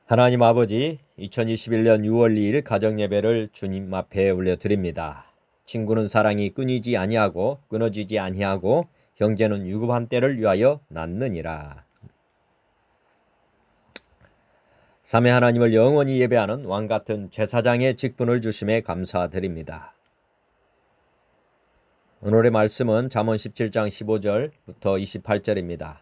하나님 아버지, 2021년 6월 2일 가정예배를 주님 앞에 올려드립니다. 친구는 사랑이 끊이지 아니하고 끊어지지 아니하고 형제는 유급한 때를 위하여 낳느니라. 삼위 하나님을 영원히 예배하는 왕같은 제사장의 직분을 주심에 감사드립니다. 오늘의 말씀은 잠언 17장 15절부터 28절입니다.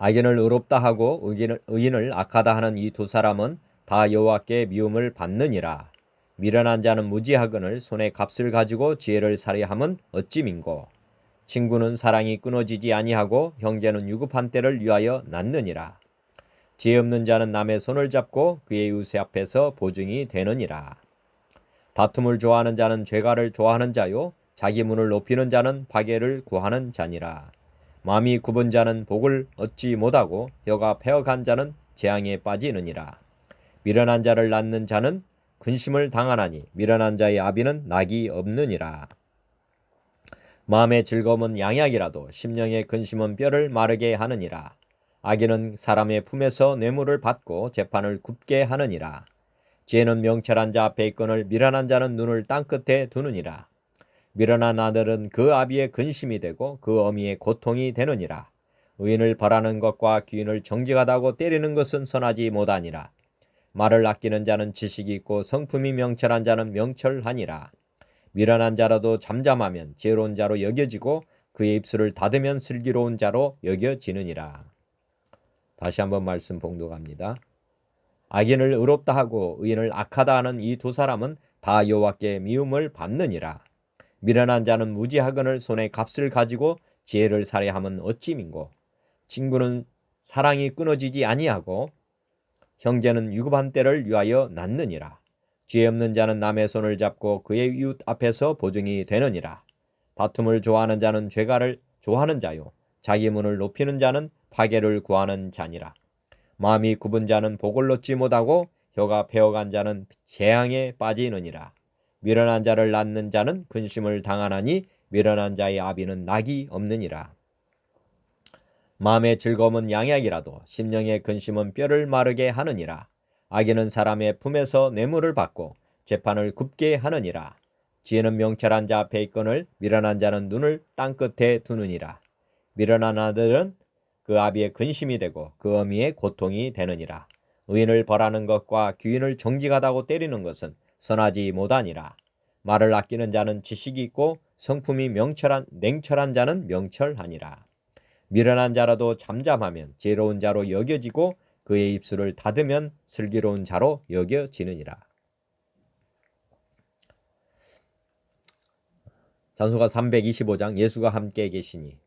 악인을 의롭다 하고 의인을 악하다 하는 이 두 사람은 다 여호와께 미움을 받느니라. 미련한 자는 무지하거늘 손에 값을 가지고 지혜를 살해함은 어찌 민고. 친구는 사랑이 끊어지지 아니하고 형제는 유급한 때를 위하여 낳느니라. 지혜 없는 자는 남의 손을 잡고 그의 이웃의 앞에서 보증이 되느니라. 다툼을 좋아하는 자는 죄가를 좋아하는 자요 자기 문을 높이는 자는 파괴를 구하는 자니라. 마음이 굽은 자는 복을 얻지 못하고 혀가 패어간 자는 재앙에 빠지느니라. 미련한 자를 낳는 자는 근심을 당하나니 미련한 자의 아비는 낙이 없느니라. 마음의 즐거움은 양약이라도 심령의 근심은 뼈를 마르게 하느니라. 악인은 사람의 품에서 뇌물을 받고 재판을 굽게 하느니라. 지혜는 명철한 자 앞에 있거늘 미련한 자는 눈을 땅끝에 두느니라. 미련한 아들은 그 아비의 근심이 되고 그 어미의 고통이 되느니라. 의인을 벌하는 것과 귀인을 정직하다고 때리는 것은 선하지 못하니라. 말을 아끼는 자는 지식이 있고 성품이 명철한 자는 명철하니라. 미련한 자라도 잠잠하면 지혜로운 자로 여겨지고 그의 입술을 닫으면 슬기로운 자로 여겨지느니라. 다시 한번 말씀 봉독합니다. 악인을 의롭다 하고 의인을 악하다 하는 이 두 사람은 다 여호와께 미움을 받느니라. 미련한 자는 무지하거늘 손에 값을 가지고 지혜를 살해함은 어찌 민고. 친구는 사랑이 끊어지지 아니하고 형제는 유급한 때를 위하여 낳느니라. 지혜 없는 자는 남의 손을 잡고 그의 이웃 앞에서 보증이 되느니라. 다툼을 좋아하는 자는 죄가를 좋아하는 자요 자기 문을 높이는 자는 파괴를 구하는 자니라. 마음이 굽은 자는 복을 얻지 못하고 혀가 베어간 자는 재앙에 빠지느니라. 미련한 자를 낳는 자는 근심을 당하나니 미련한 자의 아비는 낙이 없느니라. 마음의 즐거움은 양약이라도 심령의 근심은 뼈를 마르게 하느니라. 악인은 사람의 품에서 뇌물을 받고 재판을 굽게 하느니라. 지혜는 명철한 자 앞에 있거늘 미련한 자는 눈을 땅끝에 두느니라. 미련한 아들은 그 아비의 근심이 되고 그 어미의 고통이 되느니라. 의인을 벌하는 것과 귀인을 정직하다고 때리는 것은 선하지 못하니라. 말을 아끼는 자는 지식이 있고 성품이 냉철한 자는 명철하니라. 미련한 자라도 잠잠하면 지혜로운 자로 여겨지고 그의 입술을 닫으면 슬기로운 자로 여겨지느니라. 찬송가 325장 예수가 함께 계시니.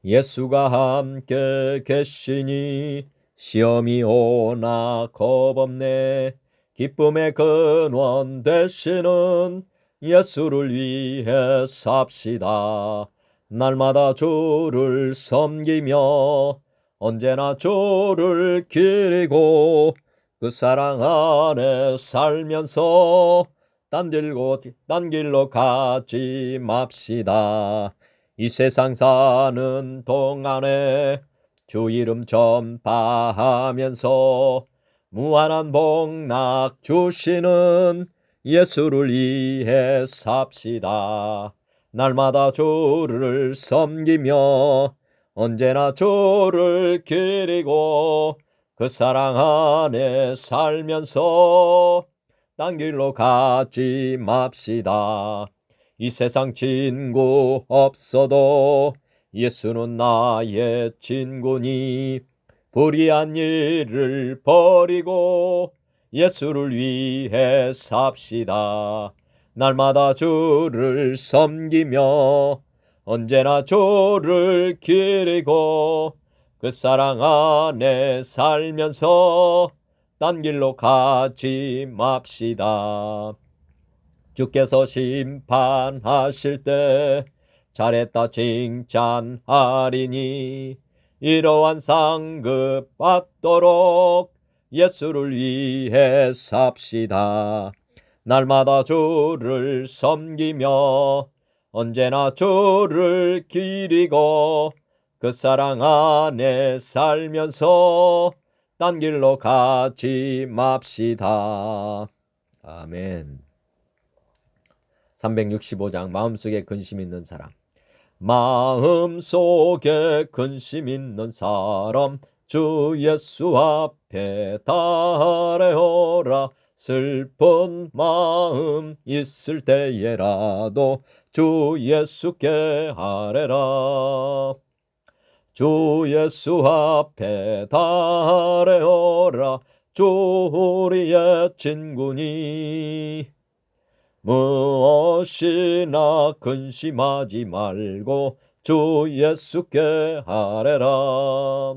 예수가 함께 계시니 시험이 오나 겁없네. 기쁨의 근원 되시는 예수를 위해 삽시다. 날마다 주를 섬기며 언제나 주를 기리고 그 사랑 안에 살면서 딴 길로 가지 맙시다. 이 세상 사는 동안에 주 이름 전파하면서 무한한 복락 주시는 예수를 위해 삽시다. 날마다 주를 섬기며 언제나 주를 기리고 그 사랑 안에 살면서 딴 길로 가지 맙시다. 이 세상 친구 없어도 예수는 나의 친구니 불의한 일을 버리고 예수를 위해 삽시다. 날마다 주를 섬기며 언제나 주를 기리고 그 사랑 안에 살면서 딴 길로 가지 맙시다. 주께서 심판하실 때 잘했다 칭찬하리니 이러한 상급 받도록 예수를 위해 삽시다. 날마다 주를 섬기며 언제나 주를 기리고 그 사랑 안에 살면서 딴 길로 가지 맙시다. 아멘. 365장 마음속에 근심 있는 사람. 마음속에 근심 있는 사람 주 예수 앞에 달래어라. 슬픈 마음 있을 때에라도 주 예수께 아뢰라. 주 예수 앞에 달래어라. 주 우리의 친구니 무엇이나 근심하지 말고 주 예수께 아뢰라.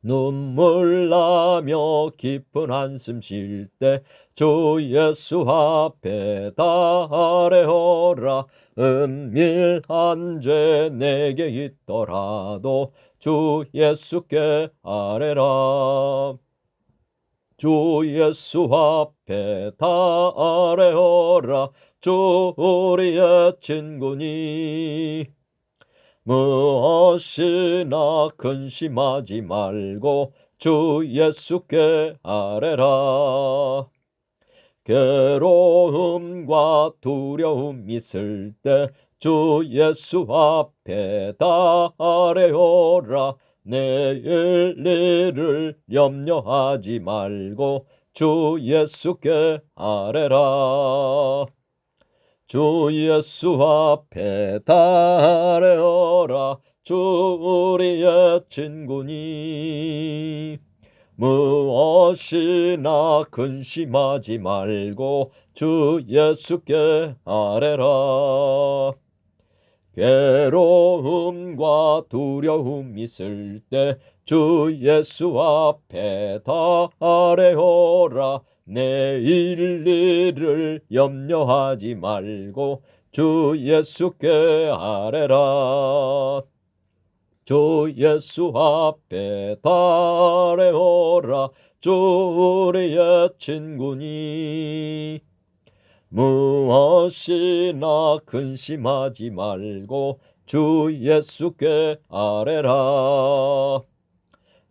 눈물 나며 깊은 한숨 쉴 때 주 예수 앞에 달래어라. 은밀한 죄 내게 있더라도 주 예수께 아뢰라. 주 예수 앞에 달래어라. 주 우리의 친구니 무엇이나 근심하지 말고 주 예수께 아뢰라. 괴로움과 두려움 있을 때 주 예수 앞에 달래어라. 내일 일을 염려하지 말고 주 예수께 아뢰라. 주 예수 앞에 달래어라. 주 우리의 친구니 무엇이나 근심하지 말고 주 예수께 아뢰라. 괴로움과 두려움 있을 때 주 예수 앞에 달래어라. 내일 일을 염려하지 말고 주 예수께 아뢰라. 주 예수 앞에 달래어라. 주 우리의 친구니 무엇이나 근심하지 말고 주 예수께 아뢰라.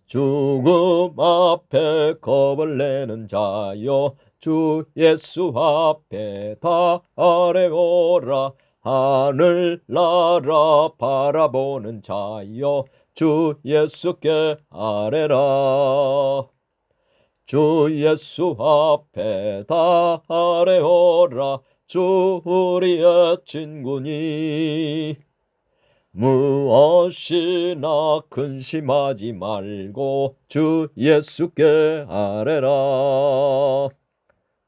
죽음 앞에 겁을 내는 자여 주 예수 앞에 달래어라. 하늘나라 바라보는 자여 주 예수께 아뢰라. 주 예수 앞에 달래어라. 주 우리의 친구니 무엇이나 근심하지 말고 주 예수께 아뢰라.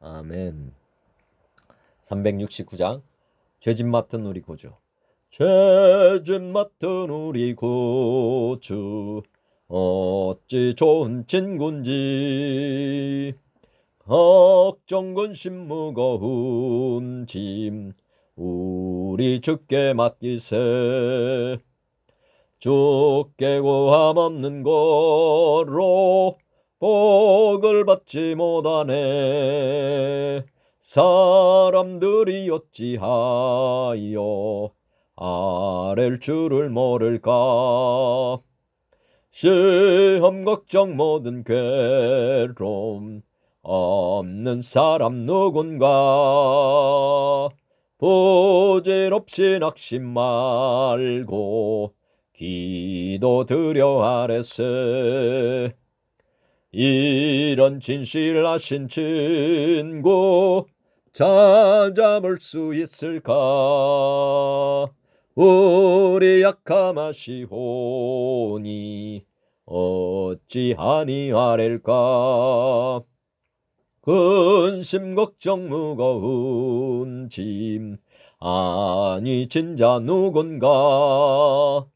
아멘. 369장 죄짐 맡은 우리 구주. 죄짐 맡은 우리 구주 어찌 좋은 친군지. 걱정 근심 무거운 짐 우리 주께 맡기세. 주께 고함 없는 거로 복을 받지 못하네. 사람들이 어찌하여 아랠 줄을 모를까. 시험 걱정 모든 괴로움 없는 사람 누군가. 부질없이 낙심 말고 기도 드려 아뢰세. 이런 진실하신 친구 찾아볼 수 있을까. 우리 약함하시오니 어찌하니 아랠까. 근심 걱정 무거운 짐 아니 진자 누군가.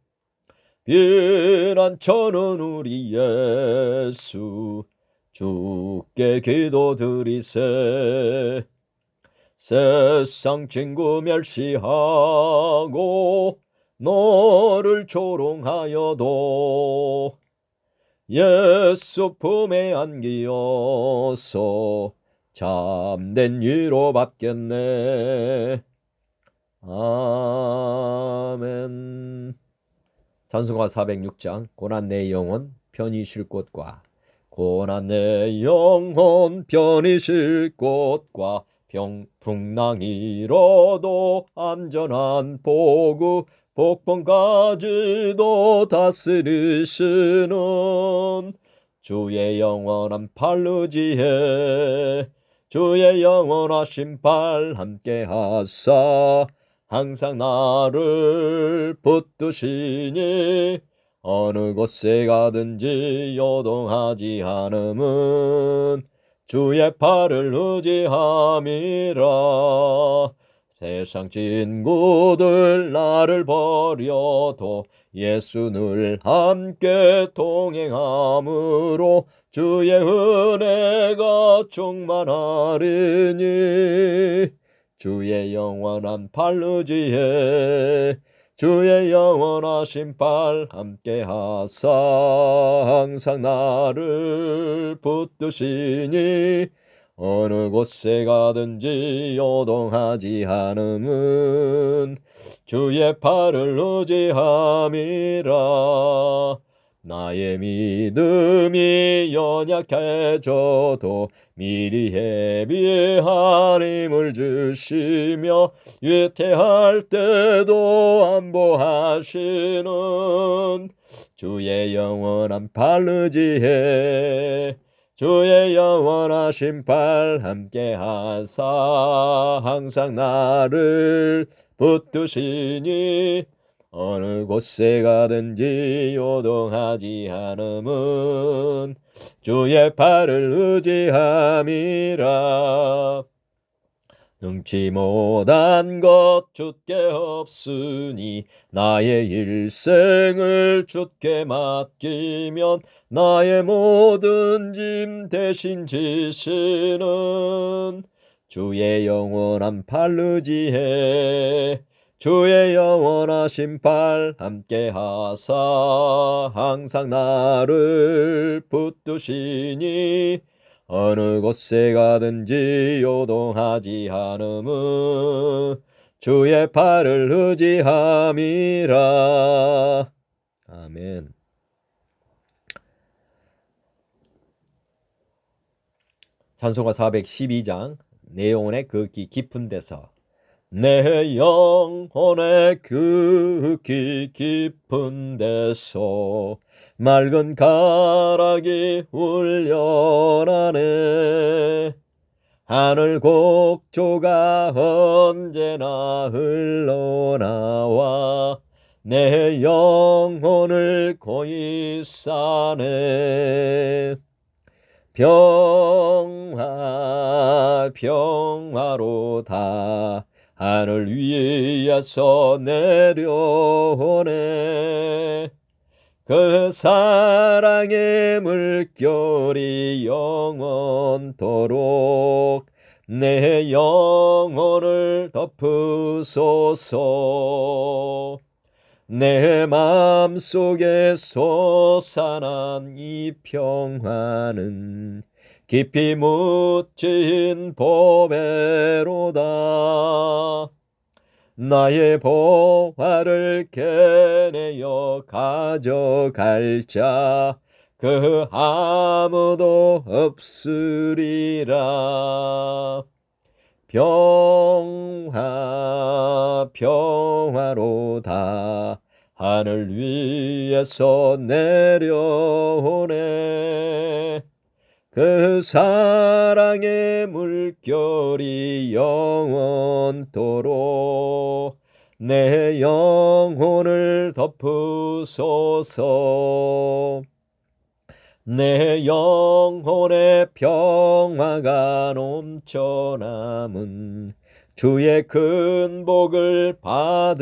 비난처는 우리 예수 주께 기도드리세. 세상 친구 멸시하고 너를 조롱하여도 예수 품에 안기어서 참된 위로 받겠네. 아멘. 찬송가 406장 고난 내 영혼 편히 쉴 곳과 고난 내 영혼 편히 쉴 곳과 풍랑 잃어도 안전한 보구 복번까지도 다스리시는 주의 영원한 팔 의지해 주의 영원하신 팔 함께 하사 항상 나를 붙드시니 어느 곳에 가든지 요동하지 않음은 주의 팔을 의지함이라. 세상 친구들 나를 버려도 예수 늘 함께 동행함으로 주의 은혜가 충만하리니 주의 영원한 팔 의지해 주의 영원하신 팔 함께 하사 항상 나를 붙드시니 어느 곳에 가든지 요동하지 않음은 주의 팔을 의지함이라. 나의 믿음이 연약해져도 미리 예비한 힘을 주시며 위태할 때도 안보하시는 주의 영원한 팔 의지해 주의 영원하신 팔 함께 하사 항상 나를 붙드시니 어느 곳에 가든지 요동하지 않음은 주의 팔을 의지함이라. 능치 못한 것 주께 없으니 나의 일생을 주께 맡기면 나의 모든 짐 대신 지시는 주의 영원한 팔 의지해 주의 영원하신 팔 함께 하사 항상 나를 붙드시니 어느 곳에 가든지 요동하지 않음은 주의 팔을 의지함이라. 아멘. 찬송가 412장 내용의 극히 깊은 데서 내 영혼의 극히 깊은 데서 맑은 가락이 울려나네. 하늘 곡조가 언제나 흘러나와 내 영혼을 고이 싸네. 평화로다 하늘 위에서 내려오네. 그 사랑의 물결이 영원토록 내 영혼을 덮으소서. 내 마음속에 솟아난 이 평화는 깊이 묻힌 보배로다. 나의 보화를 캐내어 가져갈 자 그 아무도 없으리라. 평화로다 하늘 위에서 내려오네. 그 사랑의 물결이 영원토록 내 영혼을 덮으소서. 내 영혼의 평화가 넘쳐남은 주의 큰 복을 받음이라.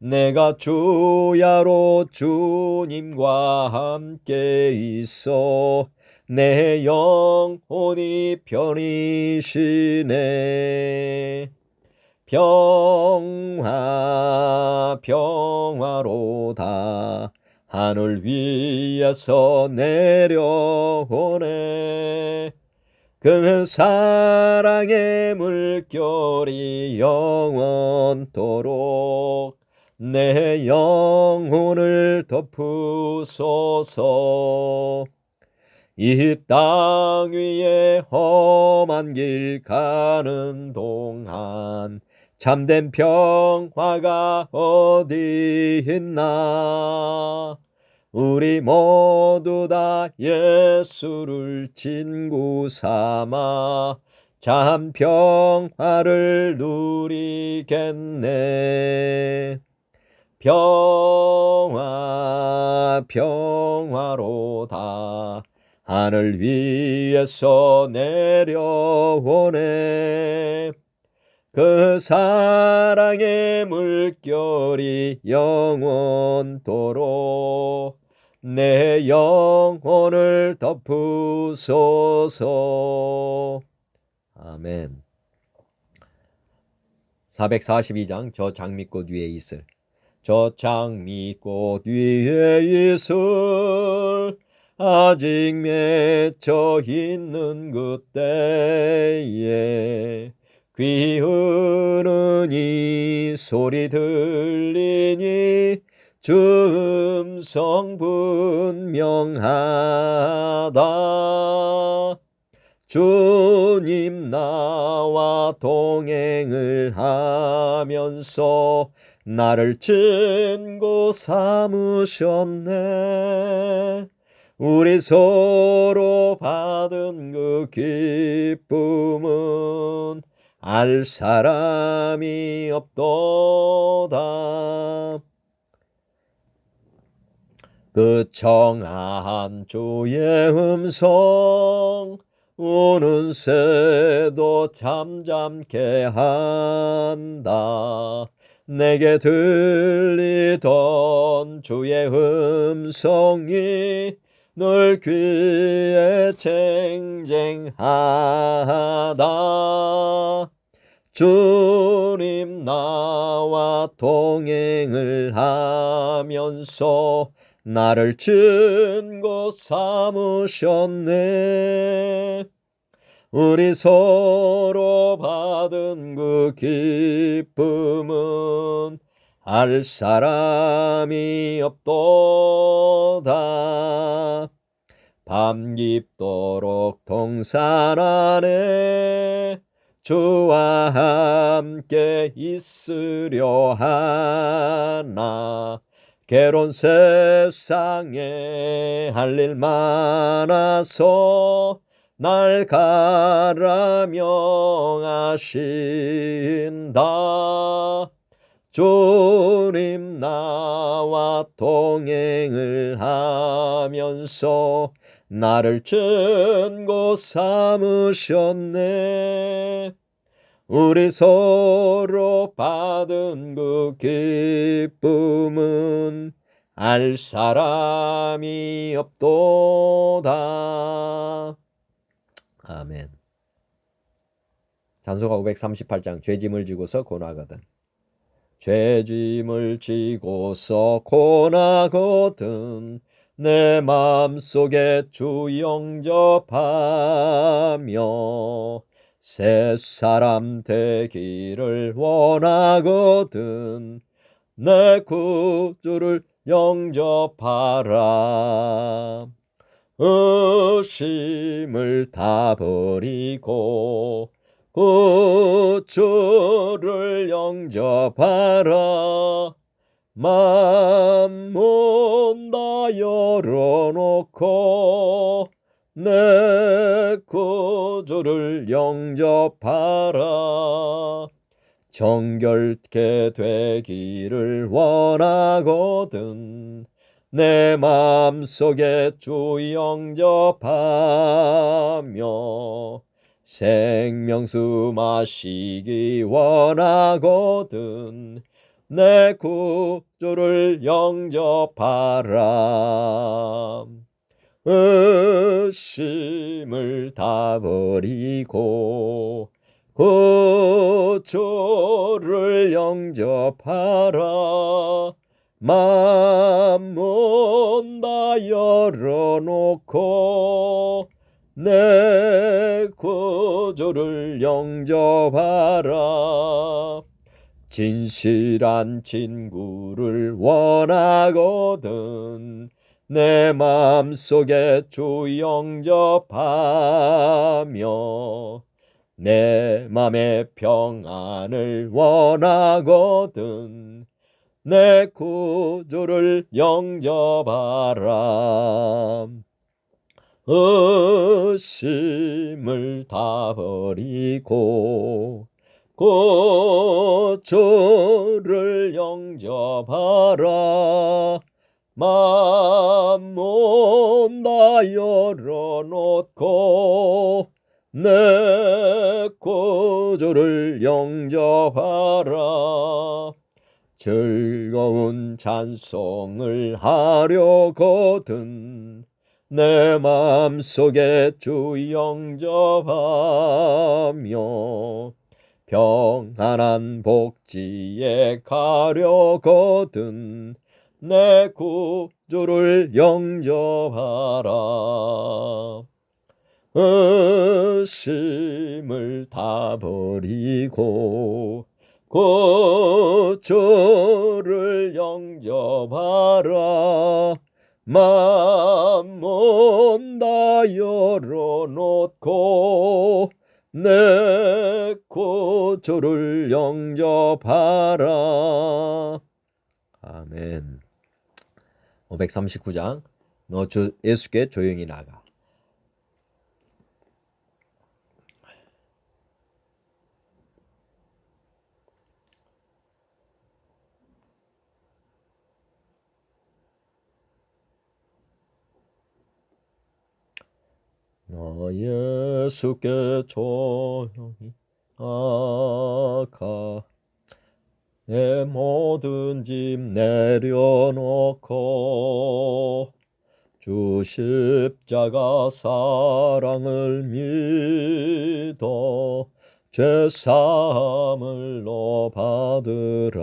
내가 주야로 주님과 함께 있어 내 영혼이 편히 쉬네. 평화로다 하늘 위에서 내려오네. 그 사랑의 물결이 영원토록 내 영혼을 덮으소서. 이 땅 위에 험한 길 가는 동안 참된 평화가 어디 있나. 우리 모두 다 예수를 친구 삼아 참 평화를 누리겠네. 평화 평화로다. 하늘 위에서 내려오네. 그 사랑의 물결이 영원토록 내 영혼을 덮으소서. 아멘. 442장 저 장미꽃 위에 있을. 저 장미꽃 위에 있을 아직 맺혀 있는 그때에 귀 흐는 이 소리 들리니 주 음성 분명하다. 주님 나와 동행을 하면서 나를 친구 삼으셨네. 우리 서로 받은 그 기쁨은 알 사람이 없도다. 그 청아한 주의 음성 우는 새도 잠잠케 한다. 내게 들리던 주의 음성이 늘 귀에 쟁쟁하다. 주님 나와 동행을 하면서 나를 친구 삼으셨네. 우리 서로 받은 그 기쁨은 알 사람이 없도다. 밤 깊도록 동산 안에 주와 함께 있으려 하나. 괴로운 세상에 할 일 많아서 날 가라 명하신다. 주님 나와 동행을 하면서 나를 친구 삼으셨네. 우리 서로 받은 그 기쁨은 알 사람이 없도다. 아멘. 찬송가 538장 죄짐을 지고서 고나거든. 죄짐을 지고서 고나거든 내 마음속에 주 영접하며 새 사람 되기를 원하거든 내 구주를 영접하라. 의심을 다 버리고 구주를 영접하라. 맘문 다 열어놓고 내 구주를 영접하라. 정결케 되기를 원하거든 내 마음속에 주 영접하며 생명수 마시기 원하거든 내 구주를 영접하라. 의심을 다 버리고 구주를 영접하라. 맘문 다 열어놓고 내 구주를 영접하라. 진실한 친구를 원하거든 내 맘속에 주 영접하며 내 맘의 평안을 원하거든 내 구주를 영접하라. 의심을 다 버리고 구주를 영접하라. 맘문 다 열어놓고 내 구주를 영접하라. 즐거운 찬송을 하려거든 내 맘속에 주 영접하며 평안한 복지에 가려거든 내 구주를 영접하라. 의심을 다 버리고 구주를 영접하라. 맘문 다 열어놓고 내 구주를 영접하라. 아멘. 539장 너 주 예수께 조용히 나가. 너 예수께 조용히 나가 내 모든 짐 내려놓고 주 십자가 사랑을 믿어 죄사함을 너 받으라.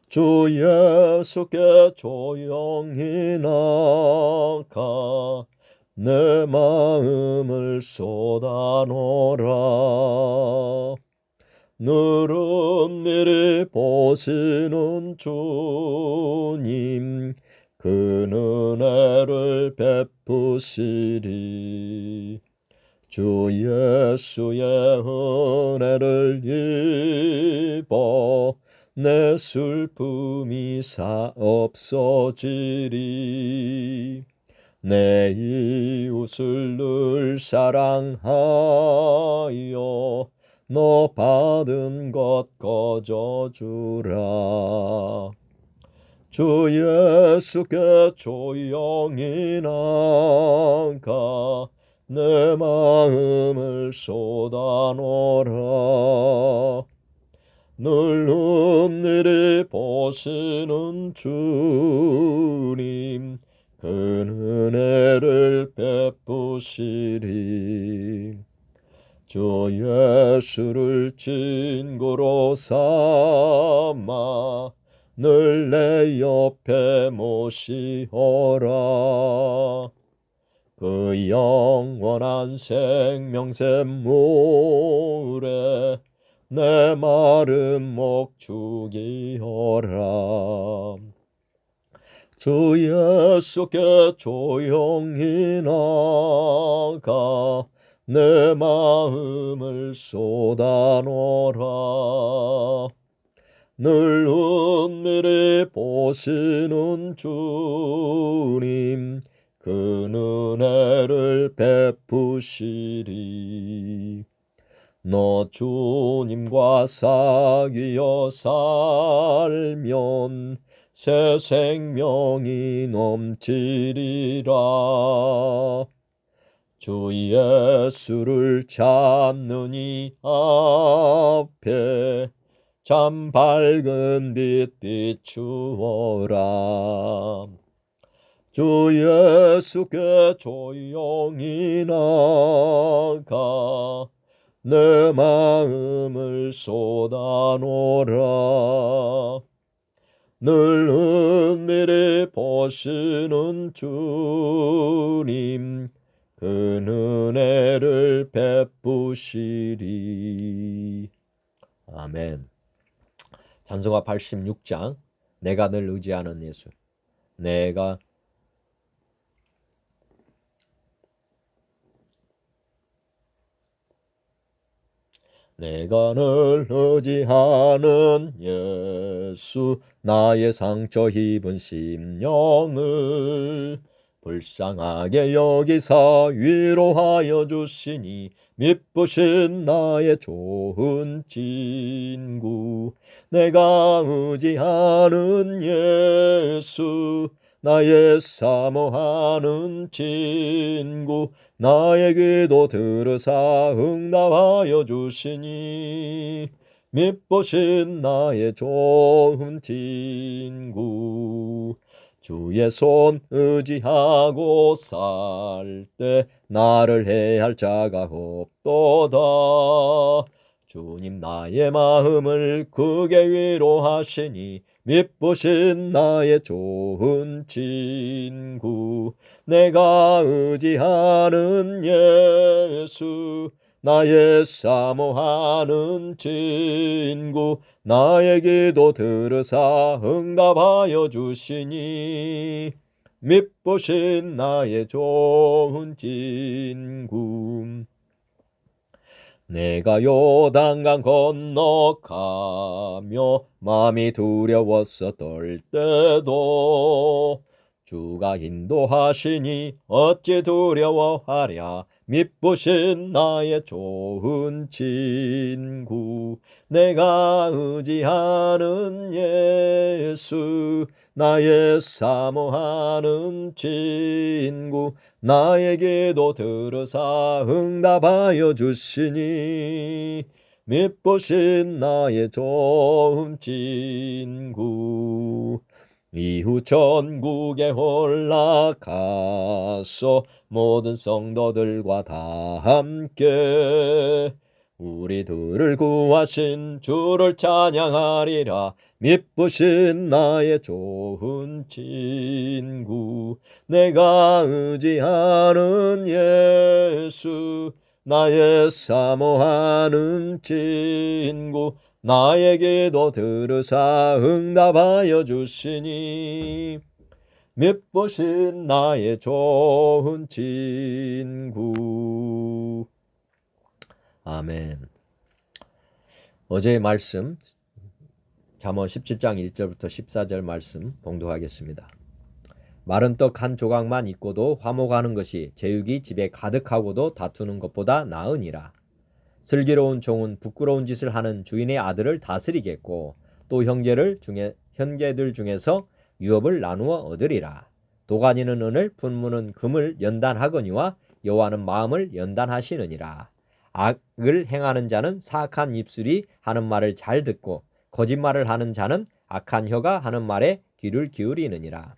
주 예수께 조용히 나가 내 마음을 쏟아놓으라. 너를 미리 보시는 주님 그 은혜를 베푸시리. 주 예수의 은혜를 입어 내 슬픔이 없어지리. 내 이웃을 늘 사랑하여 너 받은 것 거저주라. 주 예수께 조용히 나가 내 마음을 쏟아놓으라. 늘 은밀히 보시는 주님 그 은혜를 베푸시리. 주 예수를 친구로 삼아 늘 내 옆에 모시어라. 그 영원한 생명샘물에 내 마른 목 죽이어라. 주 예수께 조용히 나가 내 마음을 쏟아놓으라. 늘 은밀히 보시는 주님 그 은혜를 베푸시리. 너 주님과 사귀어 살면 새 생명이 넘치리라. 주 예수를 잡는 이 앞에 참 밝은 빛 비추어라. 주 예수께 조용히 나가 내 마음을 쏟아놓으라. 늘 은밀히 보시는 주님 그 은혜를 베푸시리. 아멘. 찬송가 86장 내가 늘 의지하는 예수. 내가 늘 의지하는 예수, 나의 상처 입은 심령을 불쌍하게 여기사 위로하여 주시니 미쁘신 나의 좋은 친구. 내가 의지하는 예수, 나의 사모하는 친구, 나의 기도 들으사 응답하여 주시니 미쁘신 나의 좋은 친구. 주의 손 의지하고 살 때 나를 해할 자가 없도다. 주님 나의 마음을 크게 위로하시니 미쁘신 나의 좋은 친구. 내가 의지하는 예수, 나의 사모하는 친구, 나의 기도 들으사 응답하여 주시니 미쁘신 나의 좋은 친구. 내가 요단강 건너가며 마음이 두려워서 떨 때도 주가 인도하시니 어찌 두려워하랴. 미쁘신 나의 좋은 친구. 내가 의지하는 예수, 나의 사모하는 친구, 나의 기도 들으사 응답하여 주시니 미쁘신 나의 좋은 친구. 이후 천국에 올라가서 모든 성도들과 다 함께 우리들을 구하신 주를 찬양하리라. 미쁘신 나의 좋은 친구. 내가 의지하는 예수, 나의 사모하는 친구, 나의 기도 들으사 응답하여 주시니 미쁘신 나의 좋은 친구. 아멘. 어제의 말씀 잠언 17장 1절부터 14절 말씀 봉독하겠습니다. 마른 떡 한 조각만 있고도 화목하는 것이 제육이 집에 가득하고도 다투는 것보다 나으니라. 슬기로운 종은 부끄러운 짓을 하는 주인의 아들을 다스리겠고 또 형제들 중에서 유업을 나누어 얻으리라. 도가니는 은을 분무는 금을 연단하거니와 여호와는 마음을 연단하시느니라. 악을 행하는 자는 사악한 입술이 하는 말을 잘 듣고 거짓말을 하는 자는 악한 혀가 하는 말에 귀를 기울이느니라.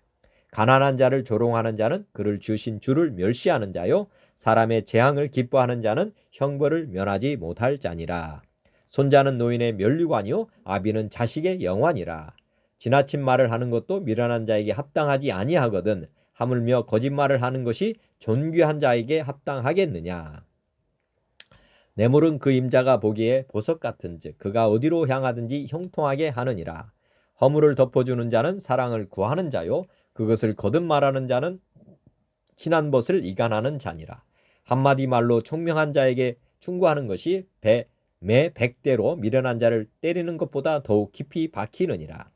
가난한 자를 조롱하는 자는 그를 주신 주를 멸시하는 자요, 사람의 재앙을 기뻐하는 자는 형벌을 면하지 못할 자니라. 손자는 노인의 면류관이요 아비는 자식의 영환이라. 지나친 말을 하는 것도 미련한 자에게 합당하지 아니하거든 하물며 거짓말을 하는 것이 존귀한 자에게 합당하겠느냐. 뇌물은 그 임자가 보기에 보석 같은즉 그가 어디로 향하든지 형통하게 하느니라. 허물을 덮어주는 자는 사랑을 구하는 자요 그것을 거듭 말하는 자는 친한 벗을 이간하는 자니라. 한마디 말로 총명한 자에게 충고하는 것이 매 100대로 미련한 자를 때리는 것보다 더욱 깊이 박히느니라.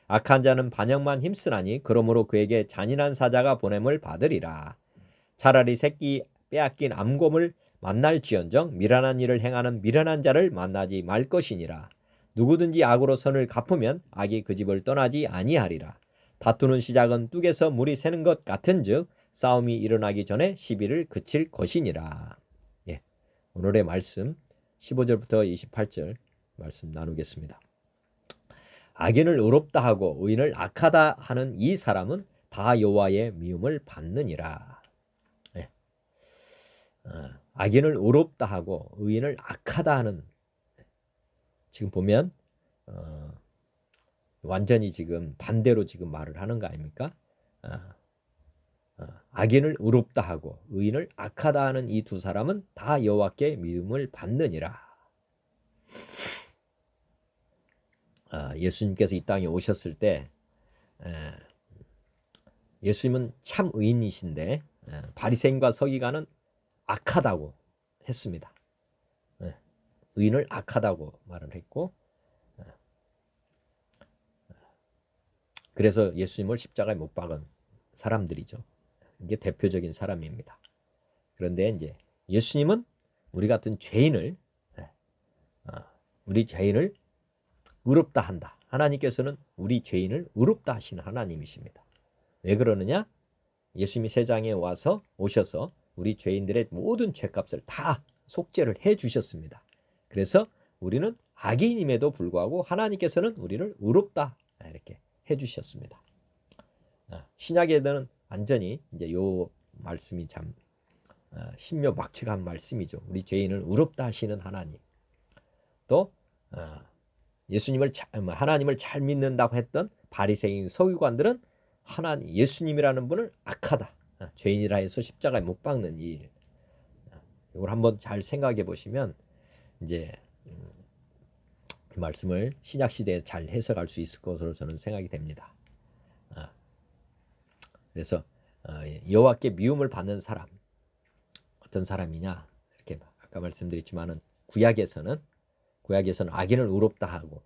악한 자는 반역만 힘쓰나니 그러므로 그에게 잔인한 사자가 보냄을 받으리라. 차라리 새끼 빼앗긴 암곰을 만날지언정 미련한 일을 행하는 미련한 자를 만나지 말 것이니라. 누구든지 악으로 선을 갚으면 악이 그 집을 떠나지 아니하리라. 다투는 시작은 뚝에서 물이 새는 것 같은즉 싸움이 일어나기 전에 시비를 그칠 것이니라. 예, 오늘의 말씀 15절부터 28절 말씀 나누겠습니다. 악인을 의롭다 하고 의인을 악하다 하는 이 사람은 다 여호와의 미움을 받느니라. 예. 악인을 의롭다 하고 의인을 악하다 하는, 지금 보면 완전히 지금 반대로 지금 말을 하는 거 아닙니까? 악인을 의롭다 하고 의인을 악하다 하는 이 두 사람은 다 여호와께 미움을 받느니라. 예수님께서 이 땅에 오셨을 때 에, 예수님은 참 의인이신데 바리새인과 서기관은 악하다고 했습니다. 의인을 악하다고 말을 했고 그래서 예수님을 십자가에 못 박은 사람들이죠. 이게 대표적인 사람입니다. 그런데 이제 예수님은 우리 같은 죄인을 우리 죄인을 의롭다 한다. 하나님께서는 우리 죄인을 의롭다 하시는 하나님이십니다. 왜 그러느냐? 예수님이 세상에 오셔서 우리 죄인들의 모든 죄값을 다 속죄를 해 주셨습니다. 그래서 우리는 악인임에도 불구하고 하나님께서는 우리를 의롭다 이렇게 해 주셨습니다. 신약에는 완전히 이제 요 말씀이 참 신묘막측한 말씀이죠. 우리 죄인을 의롭다 하시는 하나님. 또 하나님을 잘 믿는다고 했던 바리새인 서기관들은 예수님이라는 분을 악하다. 죄인이라 해서 십자가에 못 박는 일. 이걸 한번 잘 생각해 보시면 이제 이 말씀을 신약 시대에 잘 해석할 수 있을 것으로 저는 생각이 됩니다. 그래서 여호와께 미움을 받는 사람 어떤 사람이냐 이렇게 아까 말씀드렸지만은 구약에서는 악인을 의롭다 하고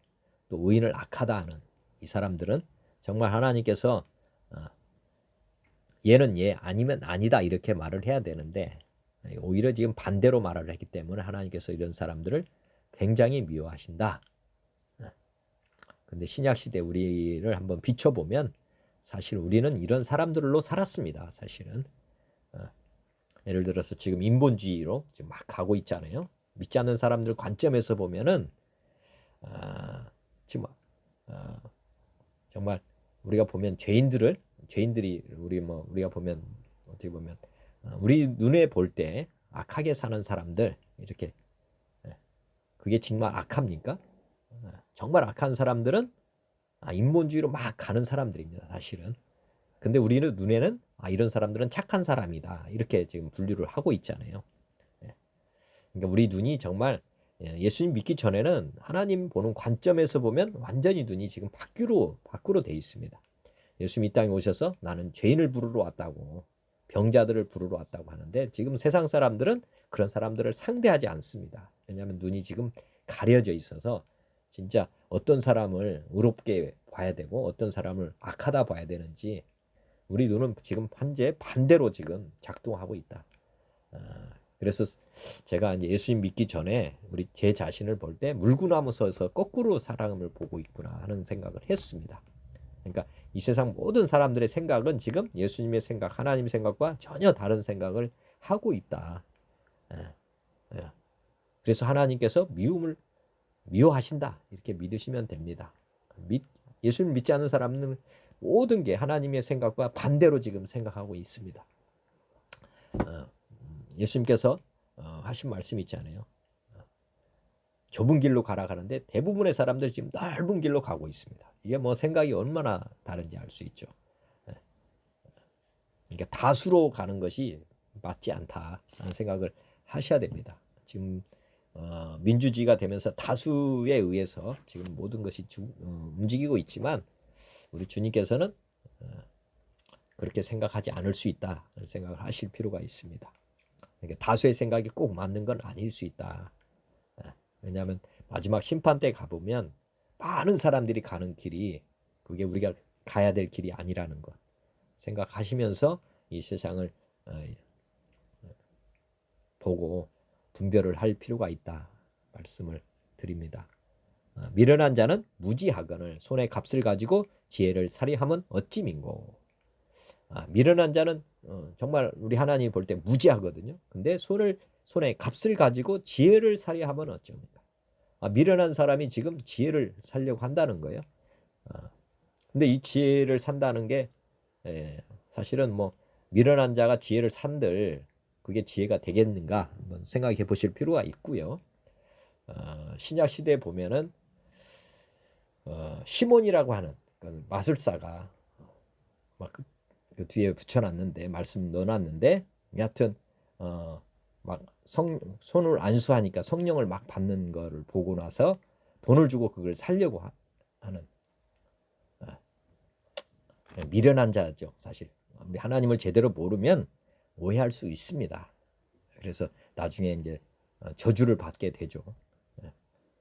또 의인을 악하다 하는 이 사람들은 정말 하나님께서 얘는 얘 아니면 아니다 이렇게 말을 해야 되는데 오히려 지금 반대로 말을 했기 때문에 하나님께서 이런 사람들을 굉장히 미워하신다. 근데 신약 시대 우리를 한번 비춰보면 사실 우리는 이런 사람들로 살았습니다. 사실은 예를 들어서 지금 인본주의로 지금 막 가고 있잖아요. 믿지 않는 사람들 관점에서 보면은 지금 정말 우리가 보면 죄인들이 우리가 보면 어떻게 보면 우리 눈에 볼 때 악하게 사는 사람들 이렇게 그게 정말 악합니까? 정말 악한 사람들은 인본주의로 막 가는 사람들입니다. 사실은. 근데 우리는 눈에는 이런 사람들은 착한 사람이다 이렇게 지금 분류를 하고 있잖아요. 그러니까 우리 눈이 정말 예수님 믿기 전에는 하나님 보는 관점에서 보면 완전히 눈이 지금 밖으로 돼 있습니다. 예수님 이 땅에 오셔서 나는 죄인을 부르러 왔다고 병자들을 부르러 왔다고 하는데 지금 세상 사람들은 그런 사람들을 상대하지 않습니다. 왜냐하면 눈이 지금 가려져 있어서 진짜 어떤 사람을 의롭게 봐야 되고 어떤 사람을 악하다 봐야 되는지 우리 눈은 지금 현재 반대로 지금 작동하고 있다. 그래서 제가 이제 예수님 믿기 전에 제 자신을 볼 때 물구나무 서서 거꾸로 사람을 보고 있구나 하는 생각을 했습니다. 그러니까 이 세상 모든 사람들의 생각은 지금 예수님의 생각, 하나님의 생각과 전혀 다른 생각을 하고 있다. 그래서 하나님께서 미워하신다 이렇게 믿으시면 됩니다. 예수님 믿지 않는 사람은 모든 게 하나님의 생각과 반대로 지금 생각하고 있습니다. 예수님께서 하신 말씀이 있잖아요. 좁은 길로 가라 하는데 대부분의 사람들이 지금 넓은 길로 가고 있습니다. 이게 뭐 생각이 얼마나 다른지 알 수 있죠. 그러니까 다수로 가는 것이 맞지 않다라는 생각을 하셔야 됩니다. 지금 민주주의가 되면서 다수에 의해서 지금 모든 것이 움직이고 있지만 우리 주님께서는 그렇게 생각하지 않을 수 있다 생각을 하실 필요가 있습니다. 그러니까 다수의 생각이 꼭 맞는 건 아닐 수 있다. 왜냐하면 마지막 심판 때 가보면 많은 사람들이 가는 길이 그게 우리가 가야 될 길이 아니라는 것 생각하시면서 이 세상을 보고 분별을 할 필요가 있다 말씀을 드립니다. 미련한 자는 무지하거늘 손에 값을 가지고 지혜를 살이하면 어찌 민고. 미련한 자는 정말 우리 하나님 볼 때 무지하거든요. 근데 손에 값을 가지고 지혜를 살이하면 어쩝니까? 미련한 사람이 지금 지혜를 살려고 한다는 거예요. 근데 이 지혜를 산다는 게 사실은 뭐 미련한 자가 지혜를 산들 그게 지혜가 되겠는가 한번 생각해 보실 필요가 있고요. 신약 시대에 보면은 시몬이라고 하는 마술사가 막 그 뒤에 붙여놨는데 말씀 넣어놨는데 여하튼 막 손을 안수하니까 성령을 막 받는 거를 보고 나서 돈을 주고 그걸 살려고 하는 미련한 자죠. 사실 우리 하나님을 제대로 모르면 오해할 수 있습니다. 그래서 나중에 이제 저주를 받게 되죠.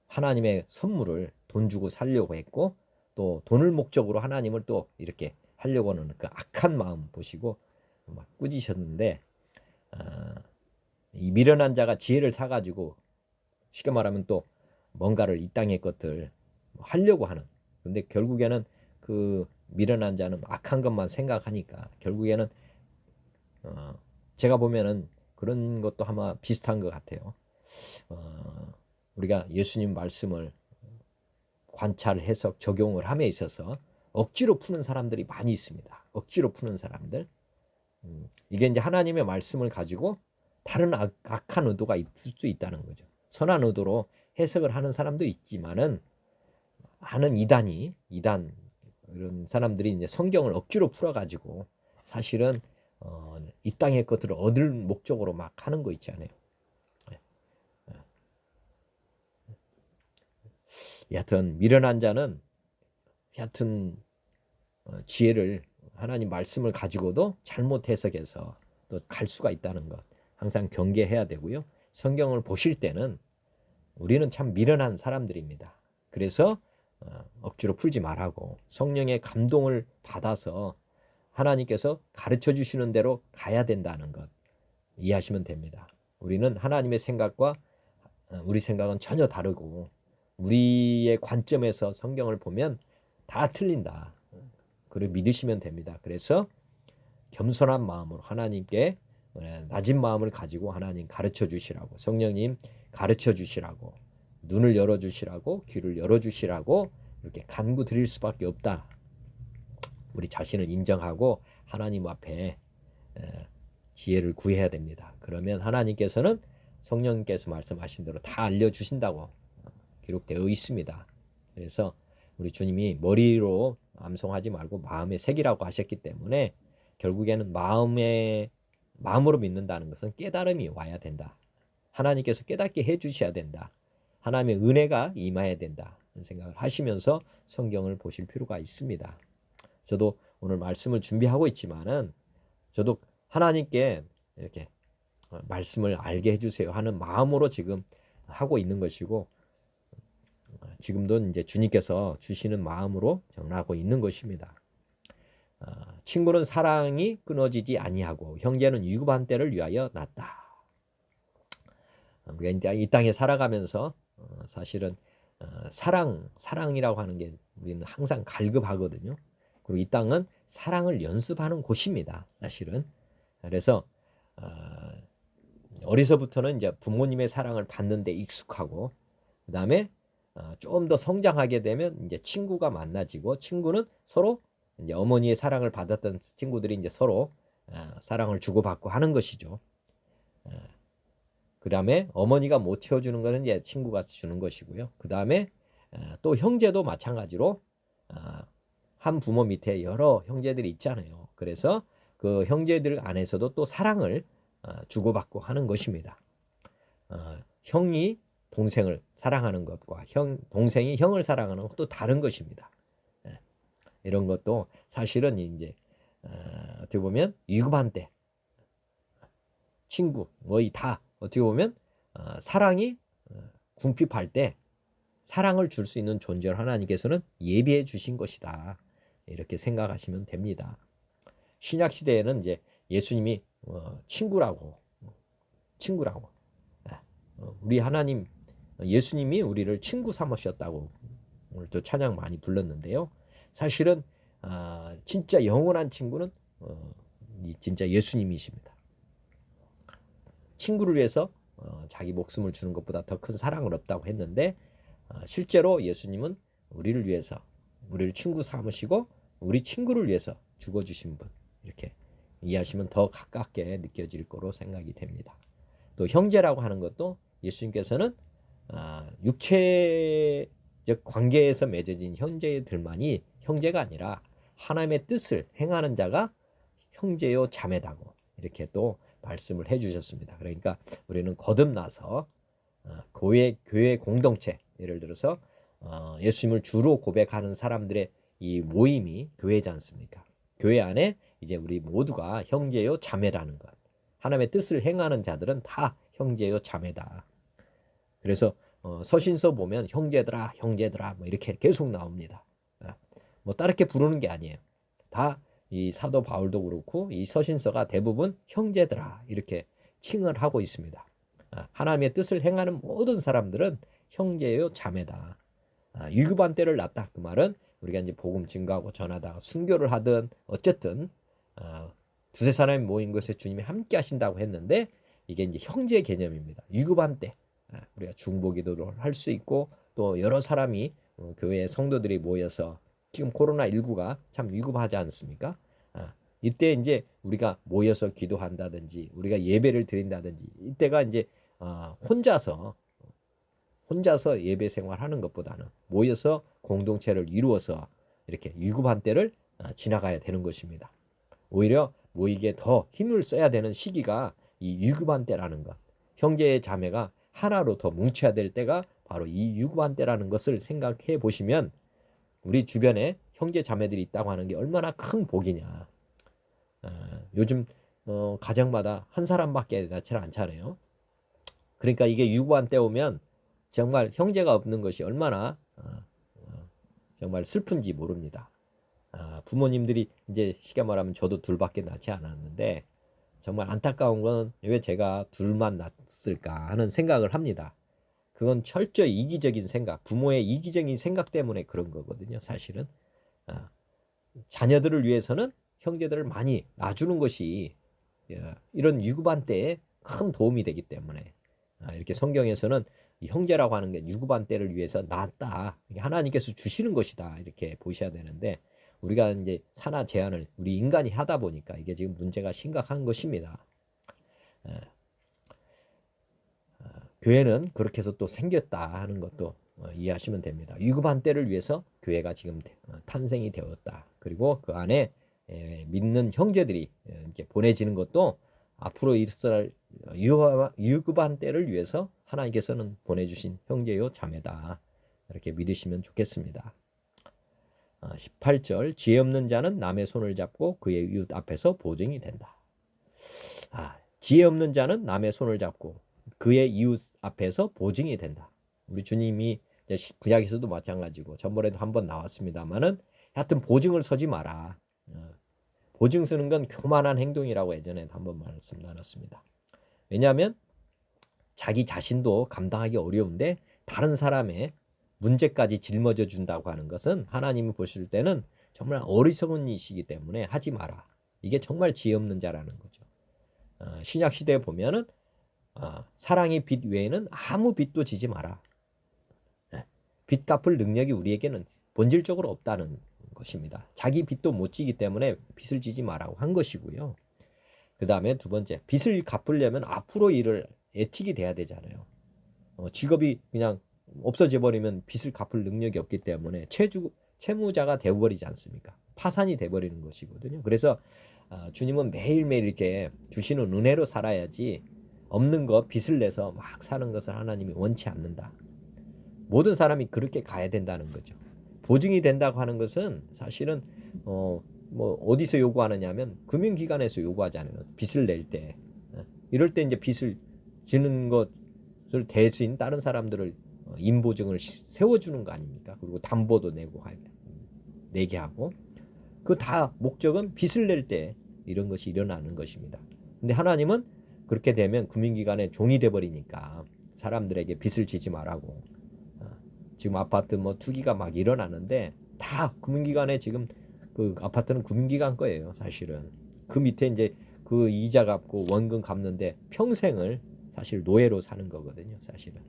하나님의 선물을 돈 주고 살려고 했고 또 돈을 목적으로 하나님을 또 이렇게 하려고 하는 그 악한 마음 보시고 막 꾸짖으셨는데 이 미련한 자가 지혜를 사가지고 쉽게 말하면 또 뭔가를 이 땅의 것들 하려고 하는, 근데 결국에는 그 미련한 자는 악한 것만 생각하니까 결국에는 제가 보면은 그런 것도 아마 비슷한 것 같아요. 우리가 예수님 말씀을 관찰, 해석, 적용을 함에 있어서 억지로 푸는 사람들이 많이 있습니다. 억지로 푸는 사람들. 이게 이제 하나님의 말씀을 가지고 다른 악한 의도가 있을 수 있다는 거죠. 선한 의도로 해석을 하는 사람도 있지만은 하는 이단 이런 사람들이 이제 성경을 억지로 풀어가지고 사실은 이 땅의 것들을 얻을 목적으로 막 하는 거 있지 않아요. 여하튼 미련한 자는 여하튼 지혜를 하나님 말씀을 가지고도 잘못 해석해서 또 갈 수가 있다는 것 항상 경계해야 되고요. 성경을 보실 때는 우리는 참 미련한 사람들입니다. 그래서 억지로 풀지 말라고 성령의 감동을 받아서 하나님께서 가르쳐 주시는 대로 가야 된다는 것 이해하시면 됩니다. 우리는 하나님의 생각과 우리 생각은 전혀 다르고 우리의 관점에서 성경을 보면 다 틀린다. 그걸 믿으시면 됩니다. 그래서 겸손한 마음으로 하나님께 낮은 마음을 가지고 하나님 가르쳐 주시라고, 성령님 가르쳐 주시라고, 눈을 열어 주시라고, 귀를 열어 주시라고 이렇게 간구 드릴 수밖에 없다. 우리 자신을 인정하고 하나님 앞에 지혜를 구해야 됩니다. 그러면 하나님께서는 성령님께서 말씀하신 대로 다 알려주신다고 기록되어 있습니다. 그래서 우리 주님이 머리로 암송하지 말고 마음에 새기라고 하셨기 때문에 결국에는 마음으로 믿는다는 것은 깨달음이 와야 된다. 하나님께서 깨닫게 해주셔야 된다. 하나님의 은혜가 임해야 된다. 그런 생각을 하시면서 성경을 보실 필요가 있습니다. 저도 오늘 말씀을 준비하고 있지만은 저도 하나님께 이렇게 말씀을 알게 해주세요 하는 마음으로 지금 하고 있는 것이고 지금도 이제 주님께서 주시는 마음으로 전하고 있는 것입니다. 친구는 사랑이 끊어지지 아니하고 형제는 유급한 때를 위하여 났다. 우리가 이 땅에 살아가면서 사실은 사랑이라고 하는 게 우리는 항상 갈급하거든요. 그리고 이 땅은 사랑을 연습하는 곳입니다. 사실은. 그래서 어려서부터는 이제 부모님의 사랑을 받는 데 익숙하고 그 다음에 좀 더 성장하게 되면 이제 친구가 만나지고 친구는 서로 이제 어머니의 사랑을 받았던 친구들이 이제 서로 사랑을 주고받고 하는 것이죠. 그 다음에 어머니가 못 채워주는 것은 이제 친구가 주는 것이고요. 그 다음에 또 형제도 마찬가지로 한 부모 밑에 여러 형제들이 있잖아요. 그래서 그 형제들 안에서도 또 사랑을 주고받고 하는 것입니다. 형이 동생을 사랑하는 것과 동생이 형을 사랑하는 것도 다른 것입니다. 이런 것도 사실은 이제 어떻게 보면 위급한 때 친구 거의 다 어떻게 보면 사랑이 궁핍할 때 사랑을 줄 수 있는 존재를 하나님께서는 예비해 주신 것이다. 이렇게 생각하시면 됩니다. 신약 시대에는 이제 예수님이 친구라고 우리 하나님 예수님이 우리를 친구 삼으셨다고 오늘 또 찬양 많이 불렀는데요. 사실은 진짜 영원한 친구는 진짜 예수님이십니다. 친구를 위해서 자기 목숨을 주는 것보다 더 큰 사랑은 없다고 했는데 실제로 예수님은 우리를 위해서 우리를 친구 삼으시고 우리 친구를 위해서 죽어주신 분 이렇게 이해하시면 더 가깝게 느껴질 거로 생각이 됩니다. 또 형제라고 하는 것도 예수님께서는 육체적 관계에서 맺어진 형제들만이 형제가 아니라 하나님의 뜻을 행하는 자가 형제요 자매다고 이렇게 또 말씀을 해주셨습니다. 그러니까 우리는 거듭나서 교회 공동체 예를 들어서 예수님을 주로 고백하는 사람들의 이 모임이 교회지 않습니까? 교회 안에 이제 우리 모두가 형제요 자매라는 것. 하나님의 뜻을 행하는 자들은 다 형제요 자매다. 그래서 서신서 보면 형제들아 형제들아 뭐 이렇게 계속 나옵니다. 뭐 다르게 부르는 게 아니에요. 다 이 사도 바울도 그렇고 이 서신서가 대부분 형제들아 이렇게 칭을 하고 있습니다. 하나님의 뜻을 행하는 모든 사람들은 형제요 자매다. 유급한 때를 낳다. 그 말은 우리가 이제 복음 증거하고 전하다가 순교를 하든 어쨌든 두세 사람이 모인 것에 주님이 함께 하신다고 했는데 이게 이제 형제 개념입니다. 유급한 때 우리가 중보기도를 할 수 있고 또 여러 사람이 교회 성도들이 모여서 지금 코로나19가 참 위급하지 않습니까? 이때 이제 우리가 모여서 기도한다든지 우리가 예배를 드린다든지 이때가 이제 혼자서 예배 생활하는 것보다는 모여서 공동체를 이루어서 이렇게 위급한 때를 지나가야 되는 것입니다. 오히려 모이게 더 힘을 써야 되는 시기가 이 위급한 때라는 것. 형제 자매가 하나로 더 뭉쳐야 될 때가 바로 이 위급한 때라는 것을 생각해 보시면 우리 주변에 형제 자매들이 있다고 하는 게 얼마나 큰 복이냐. 요즘 가정마다 한 사람밖에 낳지 않잖아요. 그러니까 이게 위급한 때 오면 정말 형제가 없는 것이 얼마나 정말 슬픈지 모릅니다. 부모님들이 이제 쉽게 말하면 저도 둘밖에 낳지 않았는데 정말 안타까운 건 왜 제가 둘만 낳았을까 하는 생각을 합니다. 그건 철저히 이기적인 생각, 부모의 이기적인 생각 때문에 그런 거거든요. 사실은 자녀들을 위해서는 형제들을 많이 놔주는 것이 이런 유급한 때에 큰 도움이 되기 때문에 이렇게 성경에서는 형제라고 하는 게 유급한 때를 위해서 낳았다. 하나님께서 주시는 것이다. 이렇게 보셔야 되는데 우리가 이제 산하 제한을 우리 인간이 하다 보니까 이게 지금 문제가 심각한 것입니다. 교회는 그렇게 해서 또 생겼다 하는 것도 이해하시면 됩니다. 위급한 때를 위해서 교회가 지금 탄생이 되었다. 그리고 그 안에 믿는 형제들이 이렇게 보내지는 것도 앞으로 있을 위급한 때를 위해서 하나님께서는 보내주신 형제요 자매다. 이렇게 믿으시면 좋겠습니다. 18절 지혜 없는 자는 남의 손을 잡고 그의 이웃 앞에서 보증이 된다. 지혜 없는 자는 남의 손을 잡고 그의 이웃 앞에서 보증이 된다. 우리 주님이 구약에서도 마찬가지고 전번에도 한번 나왔습니다만은 하여튼 보증을 서지 마라. 보증 서는 건 교만한 행동이라고 예전에 한번 말씀 나눴습니다. 왜냐하면 자기 자신도 감당하기 어려운데 다른 사람의 문제까지 짊어져 준다고 하는 것은 하나님이 보실 때는 정말 어리석은 일이기 때문에 하지 마라. 이게 정말 지혜 없는 자라는 거죠. 신약 시대에 보면은 사랑의 빚 외에는 아무 빚도 지지 마라. 빚 갚을 능력이 우리에게는 본질적으로 없다는 것입니다. 자기 빚도 못 지기 때문에 빚을 지지 마라고 한 것이고요. 그 다음에 두 번째, 빚을 갚으려면 앞으로 일을 애틱이 돼야 되잖아요. 직업이 그냥 없어져 버리면 빚을 갚을 능력이 없기 때문에 채무자가 되어버리지 않습니까? 파산이 돼버리는 것이거든요. 그래서 주님은 매일매일 이렇게 주시는 은혜로 살아야지 없는 것 빚을 내서 막 사는 것을 하나님이 원치 않는다. 모든 사람이 그렇게 가야 된다는 거죠. 보증이 된다고 하는 것은 사실은 뭐 어디서 요구하느냐면 금융기관에서 요구하잖아요. 빚을 낼 때. 이럴 때 이제 빚을 지는 것을 대신 다른 사람들을 임보증을 세워주는 거 아닙니까? 그리고 담보도 내게 하고 그 다 목적은 빚을 낼 때 이런 것이 일어나는 것입니다. 근데 하나님은 그렇게 되면 금융기관의 종이 돼버리니까 사람들에게 빚을 지지 말라고. 지금 아파트 뭐 투기가 막 일어나는데 다 금융기관에 지금 그 아파트는 금융기관 거예요. 사실은 그 밑에 이제 그 이자 갚고 원금 갚는데 평생을 사실 노예로 사는 거거든요. 사실은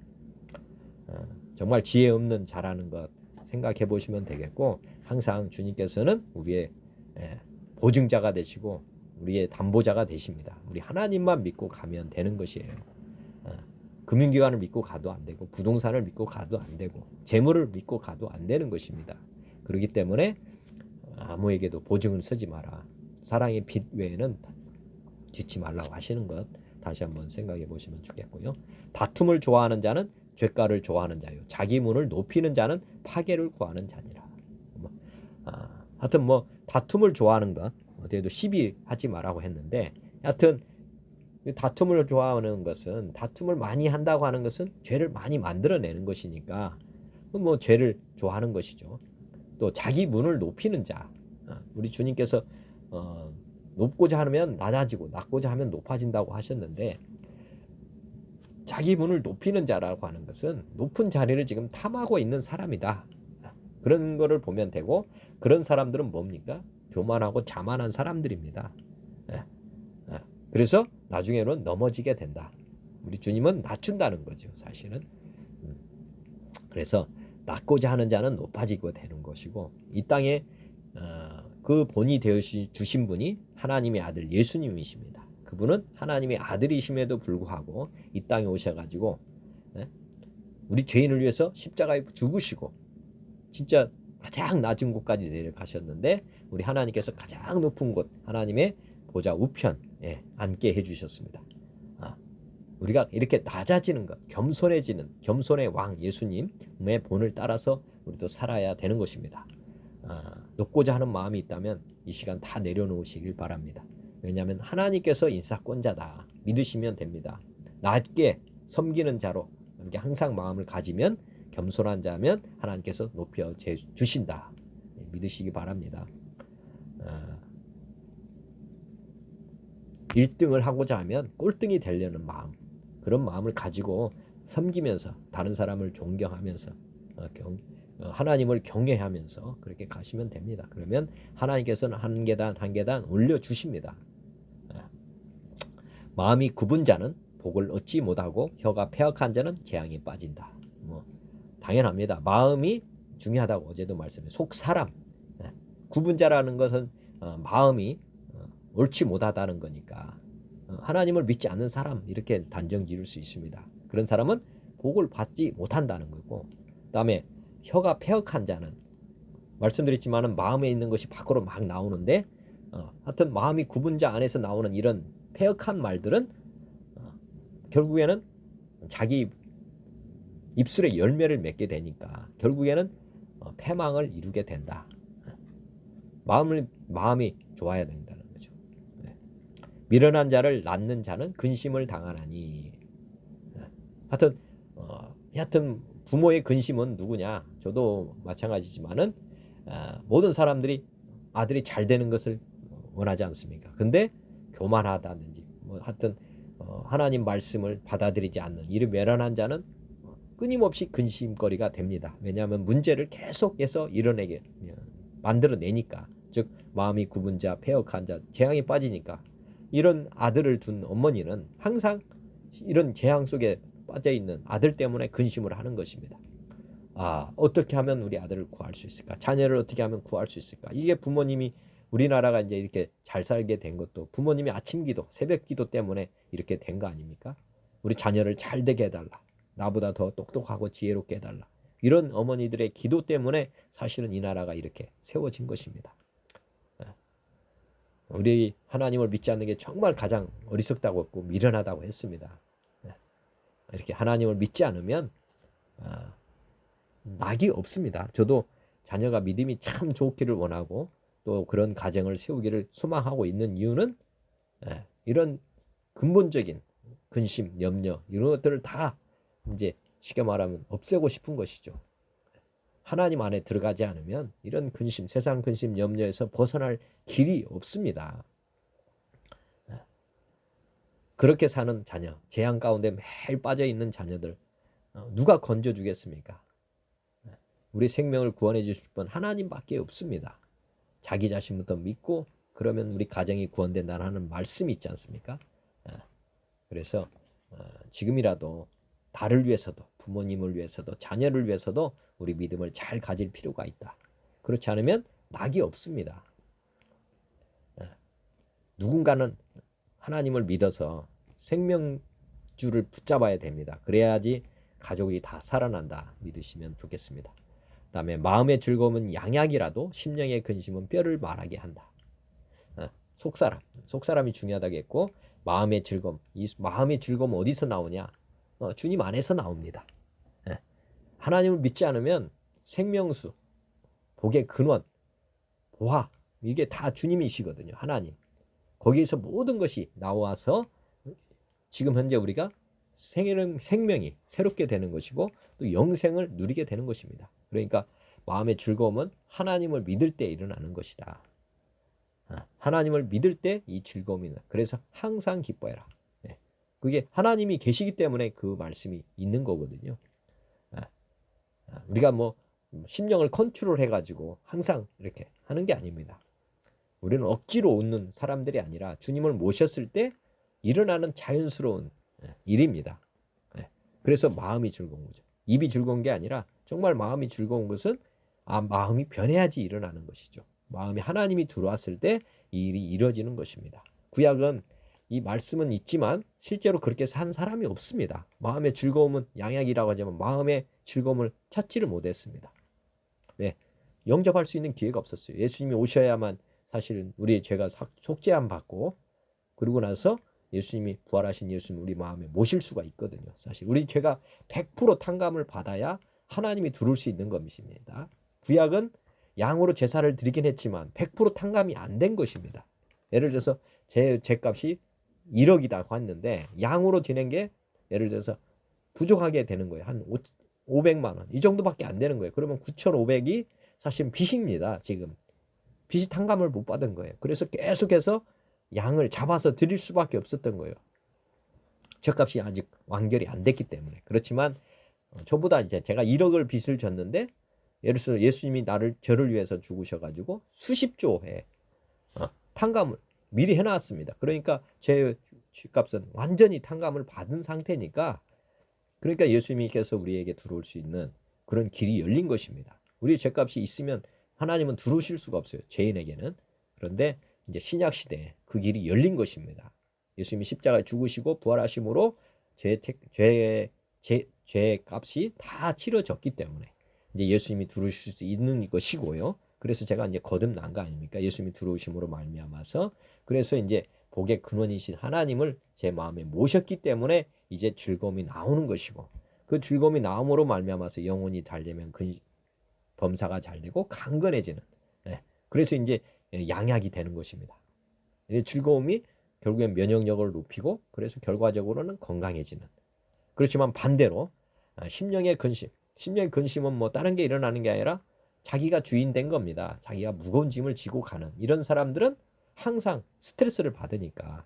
정말 지혜 없는 자라는 것 생각해 보시면 되겠고 항상 주님께서는 우리의 보증자가 되시고 우리의 담보자가 되십니다. 우리 하나님만 믿고 가면 되는 것이에요. 금융기관을 믿고 가도 안 되고 부동산을 믿고 가도 안 되고 재물을 믿고 가도 안 되는 것입니다. 그렇기 때문에 아무에게도 보증을 서지 마라. 사랑의 빚 외에는 짓지 말라고 하시는 것 다시 한번 생각해 보시면 좋겠고요. 다툼을 좋아하는 자는 죄가를 좋아하는 자요 자기 문을 높이는 자는 파괴를 구하는 자니라. 하여튼 뭐 다툼을 좋아하는 것 어디에도 시비하지 말라고 했는데, 하여튼 다툼을 좋아하는 것은, 다툼을 많이 한다고 하는 것은 죄를 많이 만들어내는 것이니까 뭐 죄를 좋아하는 것이죠. 또 자기 문을 높이는 자, 우리 주님께서 높고자 하면 낮아지고 낮고자 하면 높아진다고 하셨는데, 자기 문을 높이는 자라고 하는 것은 높은 자리를 지금 탐하고 있는 사람이다, 그런 거를 보면 되고, 그런 사람들은 뭡니까? 교만하고 자만한 사람들입니다. 그래서 나중에는 넘어지게 된다. 우리 주님은 낮춘다는 거죠, 사실은. 그래서 낮고자 하는 자는 높아지고 되는 것이고, 이 땅에 그 본이 되어 주신 분이 하나님의 아들 예수님이십니다. 그분은 하나님의 아들이심에도 불구하고 이 땅에 오셔가지고 우리 죄인을 위해서 십자가에 죽으시고 진짜 가장 낮은 곳까지 내려가셨는데, 우리 하나님께서 가장 높은 곳 하나님의 보좌 우편에 앉게 해주셨습니다. 우리가 이렇게 낮아지는 것, 겸손해지는, 겸손의 왕 예수님의 본을 따라서 우리도 살아야 되는 것입니다. 높고자 하는 마음이 있다면 이 시간 다 내려놓으시길 바랍니다. 왜냐하면 하나님께서 인사권자다 믿으시면 됩니다. 낮게 섬기는 자로 이렇게 항상 마음을 가지면, 겸손한 자면 하나님께서 높여 주신다 믿으시기 바랍니다. 1등을 하고자 하면 꼴등이 되려는 마음, 그런 마음을 가지고 섬기면서 다른 사람을 존경하면서 하나님을 경외하면서 그렇게 가시면 됩니다. 그러면 하나님께서는 한 계단 한 계단 올려주십니다. 마음이 굽은 자는 복을 얻지 못하고 혀가 패역한 자는 재앙에 빠진다. 뭐 당연합니다. 마음이 중요하다고 어제도 말씀했어요. 속 사람, 굽은 자라는 것은 마음이 옳지 못하다는 거니까 하나님을 믿지 않는 사람, 이렇게 단정 지을 수 있습니다. 그런 사람은 복을 받지 못한다는 거고, 그 다음에 혀가 패역한 자는, 말씀드렸지만 마음에 있는 것이 밖으로 막 나오는데, 하여튼 마음이 굽은 자 안에서 나오는 이런 패역한 말들은 결국에는 자기 입술에 열매를 맺게 되니까 결국에는 패망을 이루게 된다. 마음이 좋아야 된다는 거죠. 미련한 자를 낳는 자는 근심을 당하나니. 하여튼 부모의 근심은 누구냐? 저도 마찬가지지만은 모든 사람들이 아들이 잘 되는 것을 원하지 않습니까? 근데 교만하다든지 뭐 하여튼 하나님 말씀을 받아들이지 않는 이런 미련한 자는 끊임없이 근심거리가 됩니다. 왜냐하면 문제를 계속해서 이뤄내게 만들어내니까, 즉 마음이 굽은 자, 패역한 자, 재앙에 빠지니까, 이런 아들을 둔 어머니는 항상 이런 재앙 속에 빠져있는 아들 때문에 근심을 하는 것입니다. 어떻게 하면 우리 아들을 구할 수 있을까? 자녀를 어떻게 하면 구할 수 있을까? 이게 부모님이, 우리나라가 이제 이렇게 잘 살게 된 것도 부모님이 아침 기도, 새벽 기도 때문에 이렇게 된 거 아닙니까? 우리 자녀를 잘 되게 해달라. 나보다 더 똑똑하고 지혜롭게 해달라. 이런 어머니들의 기도 때문에 사실은 이 나라가 이렇게 세워진 것입니다. 우리 하나님을 믿지 않는 게 정말 가장 어리석다고 했고 미련하다고 했습니다. 이렇게 하나님을 믿지 않으면 낙이 없습니다. 저도 자녀가 믿음이 참 좋기를 원하고 또 그런 가정을 세우기를 소망하고 있는 이유는 이런 근본적인 근심, 염려, 이런 것들을 다 이제 쉽게 말하면 없애고 싶은 것이죠. 하나님 안에 들어가지 않으면 이런 근심, 세상 근심, 염려에서 벗어날 길이 없습니다. 그렇게 사는 자녀, 재앙 가운데 매일 빠져있는 자녀들 누가 건져주겠습니까? 우리 생명을 구원해 주실 분 하나님밖에 없습니다. 자기 자신부터 믿고 그러면 우리 가정이 구원된다는 말씀이 있지 않습니까? 그래서 지금이라도 나를 위해서도, 부모님을 위해서도, 자녀를 위해서도 우리 믿음을 잘 가질 필요가 있다. 그렇지 않으면 낙이 없습니다. 누군가는 하나님을 믿어서 생명줄을 붙잡아야 됩니다. 그래야지 가족이 다 살아난다 믿으시면 좋겠습니다. 그 다음에 마음의 즐거움은 양약이라도 심령의 근심은 뼈를 말하게 한다. 속사람이 중요하다고 했고, 마음의 즐거움, 이 마음의 즐거움은 어디서 나오냐? 주님 안에서 나옵니다. 하나님을 믿지 않으면 생명수, 복의 근원, 보화, 이게 다 주님이시거든요. 하나님. 거기에서 모든 것이 나와서 지금 현재 우리가 생명이 새롭게 되는 것이고 또 영생을 누리게 되는 것입니다. 그러니까 마음의 즐거움은 하나님을 믿을 때 일어나는 것이다. 하나님을 믿을 때 이 즐거움이 나. 그래서 항상 기뻐해라. 네. 그게 하나님이 계시기 때문에 그 말씀이 있는 거거든요. 우리가 뭐 심령을 컨트롤 해가지고 항상 이렇게 하는 게 아닙니다. 우리는 억지로 웃는 사람들이 아니라 주님을 모셨을 때 일어나는 자연스러운 일입니다. 그래서 마음이 즐거운 거죠. 입이 즐거운 게 아니라 정말 마음이 즐거운 것은 마음이 변해야지 일어나는 것이죠. 마음이 하나님이 들어왔을 때 이 일이 이루어지는 것입니다. 구약은 이 말씀은 있지만 실제로 그렇게 산 사람이 없습니다. 마음의 즐거움은 양약이라고 하지만 마음의 즐거움을 찾지를 못했습니다. 네, 영접할 수 있는 기회가 없었어요. 예수님이 오셔야만 사실은 우리의 죄가 속죄함 받고 그러고 나서 예수님이 부활하신 예수님 우리 마음에 모실 수가 있거든요. 사실 우리 죄가 100% 탕감을 받아야 하나님이 들어올 수 있는 것입니다. 구약은 양으로 제사를 드리긴 했지만 100% 탕감이 안 된 것입니다. 예를 들어서 제 값이 1억이라고 했는데 양으로 지낸 게 예를 들어서 부족하게 되는 거예요. 한 500만 원 이 정도밖에 안 되는 거예요. 그러면 9,500이 사실 빚입니다. 지금 빚이 탕감을 못 받은 거예요. 그래서 계속해서 양을 잡아서 드릴 수밖에 없었던 거예요. 죗값이 아직 완결이 안 됐기 때문에. 그렇지만 저보다 이제 제가 1억을 빚을 졌는데 예를 들어서 예수님이 저를 위해서 죽으셔가지고 수십조의 탕감을 미리 해놨습니다. 그러니까 제 죗값은 완전히 탕감을 받은 상태니까 그러니까 예수님께서 우리에게 들어올 수 있는 그런 길이 열린 것입니다. 우리 죗값이 있으면 하나님은 들어오실 수가 없어요. 죄인에게는. 그런데 이제 신약 시대에 그 길이 열린 것입니다. 예수님이 십자가에 죽으시고 부활하심으로 죄 값이 다 치러졌기 때문에 이제 예수님이 들어오실 수 있는 것이고요. 그래서 제가 이제 거듭난 거 아닙니까? 예수님이 들어오심으로 말미암아서 그래서 이제 복의 근원이신 하나님을 제 마음에 모셨기 때문에 이제 즐거움이 나오는 것이고 그 즐거움이 나옴으로 말미암아서 영혼이 달되면 범사가 잘 되고 강건해지는 그래서 이제 양약이 되는 것입니다. 즐거움이 결국엔 면역력을 높이고 그래서 결과적으로는 건강해지는. 그렇지만 반대로 심령의 근심은 뭐 다른 게 일어나는 게 아니라 자기가 주인 된 겁니다. 자기가 무거운 짐을 지고 가는 이런 사람들은 항상 스트레스를 받으니까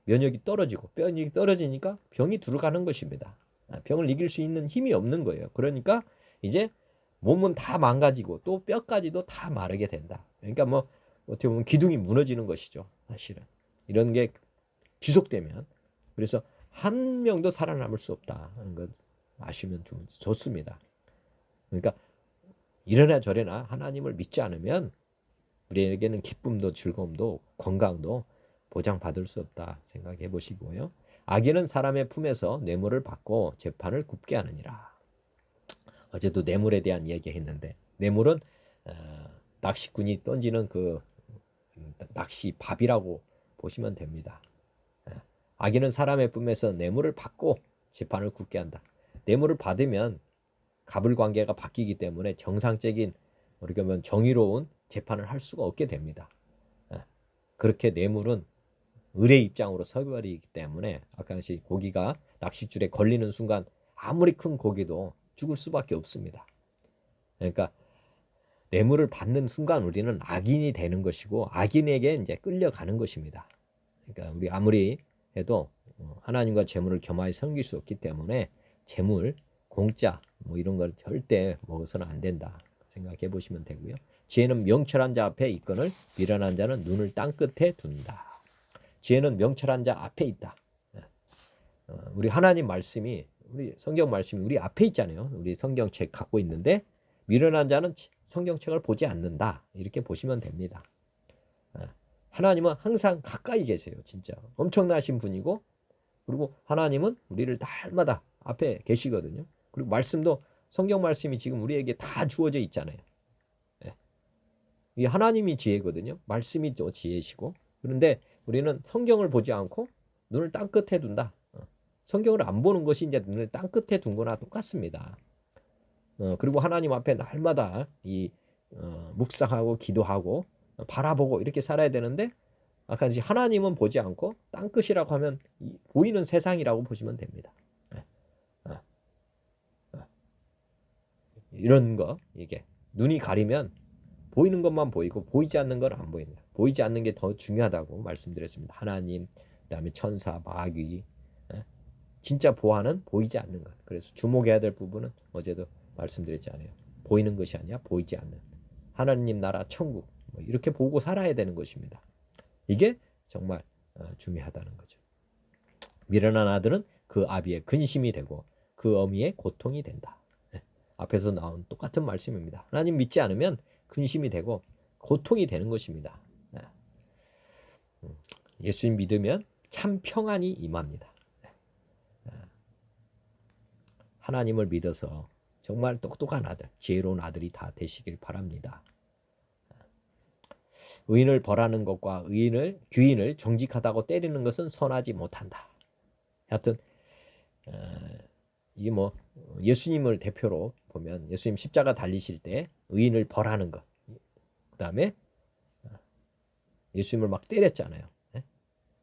면역이 떨어지니까 병이 들어가는 것입니다. 병을 이길 수 있는 힘이 없는 거예요. 그러니까 이제 몸은 다 망가지고 또 뼈까지도 다 마르게 된다. 그러니까 뭐 어떻게 보면 기둥이 무너지는 것이죠. 사실은 이런 게 지속되면 그래서 한 명도 살아남을 수 없다는 걸 아시면 좀 좋습니다. 그러니까 이래나 저래나 하나님을 믿지 않으면 우리에게는 기쁨도 즐거움도 건강도 보장받을 수 없다 생각해 보시고요. 악인은 사람의 품에서 뇌물을 받고 재판을 굽게 하느니라. 어제도 뇌물에 대한 이야기 했는데 뇌물은 낚시꾼이 던지는 그 낚시 밥이라고 보시면 됩니다. 악인은 사람의 품에서 뇌물을 받고 재판을 굽게 한다. 뇌물을 받으면 갑을관계가 바뀌기 때문에 정상적인 우리가 보면 정의로운 재판을 할 수가 없게 됩니다. 그렇게 뇌물은 을의 입장으로 서버리기 때문에 아까 고기가 낚싯줄에 걸리는 순간 아무리 큰 고기도 죽을 수밖에 없습니다. 그러니까 뇌물을 받는 순간 우리는 악인이 되는 것이고 악인에게 이제 끌려가는 것입니다. 그러니까 우리 아무리 해도 하나님과 재물을 겸하여 섬길 수 없기 때문에 재물, 공짜 뭐 이런 걸 절대 먹어서는 안 된다 생각해 보시면 되고요. 지혜는 명철한 자 앞에 있거늘 미련한 자는 눈을 땅 끝에 둔다. 지혜는 명철한 자 앞에 있다. 우리 하나님 말씀이 우리 성경 말씀이 우리 앞에 있잖아요. 우리 성경책 갖고 있는데 미련한 자는 성경책을 보지 않는다. 이렇게 보시면 됩니다. 하나님은 항상 가까이 계세요. 진짜 엄청나신 분이고 그리고 하나님은 우리를 날마다 앞에 계시거든요. 그리고 말씀도 성경 말씀이 지금 우리에게 다 주어져 있잖아요. 이 하나님이 지혜거든요. 말씀이 또 지혜시고 그런데 우리는 성경을 보지 않고 눈을 땅 끝에 둔다. 성경을 안 보는 것이 이제 눈을 땅끝에 둔 거나 똑같습니다. 그리고 하나님 앞에 날마다 묵상하고 기도하고 바라보고 이렇게 살아야 되는데, 아까 이제 하나님은 보지 않고 땅끝이라고 하면 보이는 세상이라고 보시면 됩니다. 이런 거, 이게 눈이 가리면 보이는 것만 보이고 보이지 않는 건 안 보입니다. 보이지 않는 게 더 중요하다고 말씀드렸습니다. 하나님, 그다음에 천사, 마귀, 진짜 보아는 보이지 않는 것. 그래서 주목해야 될 부분은 어제도 말씀드렸잖아요. 보이는 것이 아니라 보이지 않는 하나님 나라 천국, 이렇게 보고 살아야 되는 것입니다. 이게 정말 중요하다는 거죠. 미련한 아들은 그 아비의 근심이 되고 그 어미의 고통이 된다. 앞에서 나온 똑같은 말씀입니다. 하나님 믿지 않으면 근심이 되고 고통이 되는 것입니다. 예수님 믿으면 참 평안이 임합니다. 하나님을 믿어서 정말 똑똑한 아들, 지혜로운 아들이 다 되시길 바랍니다. 의인을 벌하는 것과 귀인을 정직하다고 때리는 것은 선하지 못한다. 하여튼 이게 예수님을 대표로 보면 예수님 십자가 달리실 때 의인을 벌하는 것, 그 다음에 예수님을 막 때렸잖아요.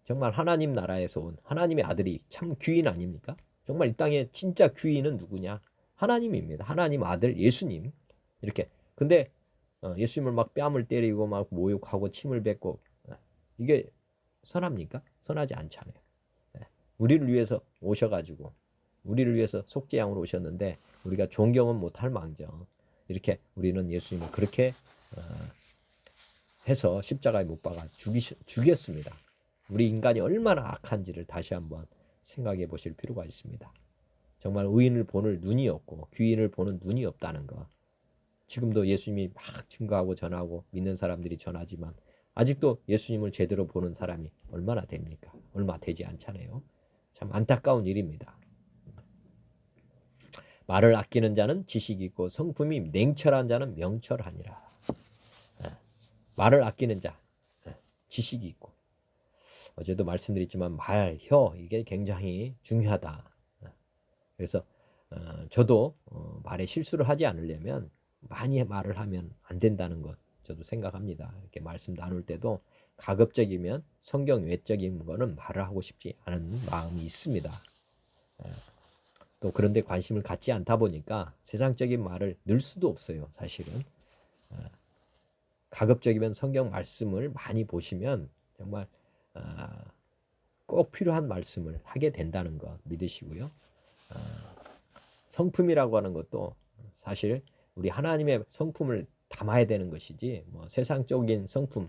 정말 하나님 나라에서 온 하나님의 아들이 참 귀인 아닙니까? 정말 이 땅에 진짜 귀인은 누구냐? 하나님입니다. 하나님 아들 예수님. 이렇게. 근데 예수님을 막 뺨을 때리고 막 모욕하고 침을 뱉고, 이게 선합니까? 선하지 않잖아요. 우리를 위해서 오셔가지고 우리를 위해서 속죄양으로 오셨는데 우리가 존경은 못할 망정 이렇게 우리는 예수님을 그렇게 해서 십자가에 못 박아 죽였습니다. 우리 인간이 얼마나 악한지를 다시 한번 생각해 보실 필요가 있습니다. 정말 의인을 보는 눈이 없고 귀인을 보는 눈이 없다는 거. 지금도 예수님이 막 증거하고 전하고 믿는 사람들이 전하지만 아직도 예수님을 제대로 보는 사람이 얼마나 됩니까? 얼마 되지 않잖아요. 참 안타까운 일입니다. 말을 아끼는 자는 지식이 있고 성품이 냉철한 자는 명철하니라. 말을 아끼는 자, 지식이 있고. 어제도 말씀드렸지만 말, 혀 이게 굉장히 중요하다. 그래서 저도 말에 실수를 하지 않으려면 많이 말을 하면 안 된다는 것 저도 생각합니다. 이렇게 말씀 나눌 때도 가급적이면 성경 외적인 거는 말을 하고 싶지 않은 마음이 있습니다. 또 그런데 관심을 갖지 않다 보니까 세상적인 말을 늘 수도 없어요. 사실은 가급적이면 성경 말씀을 많이 보시면 정말 꼭 필요한 말씀을 하게 된다는 것 믿으시고요. 성품이라고 하는 것도 사실 우리 하나님의 성품을 담아야 되는 것이지 세상적인 성품,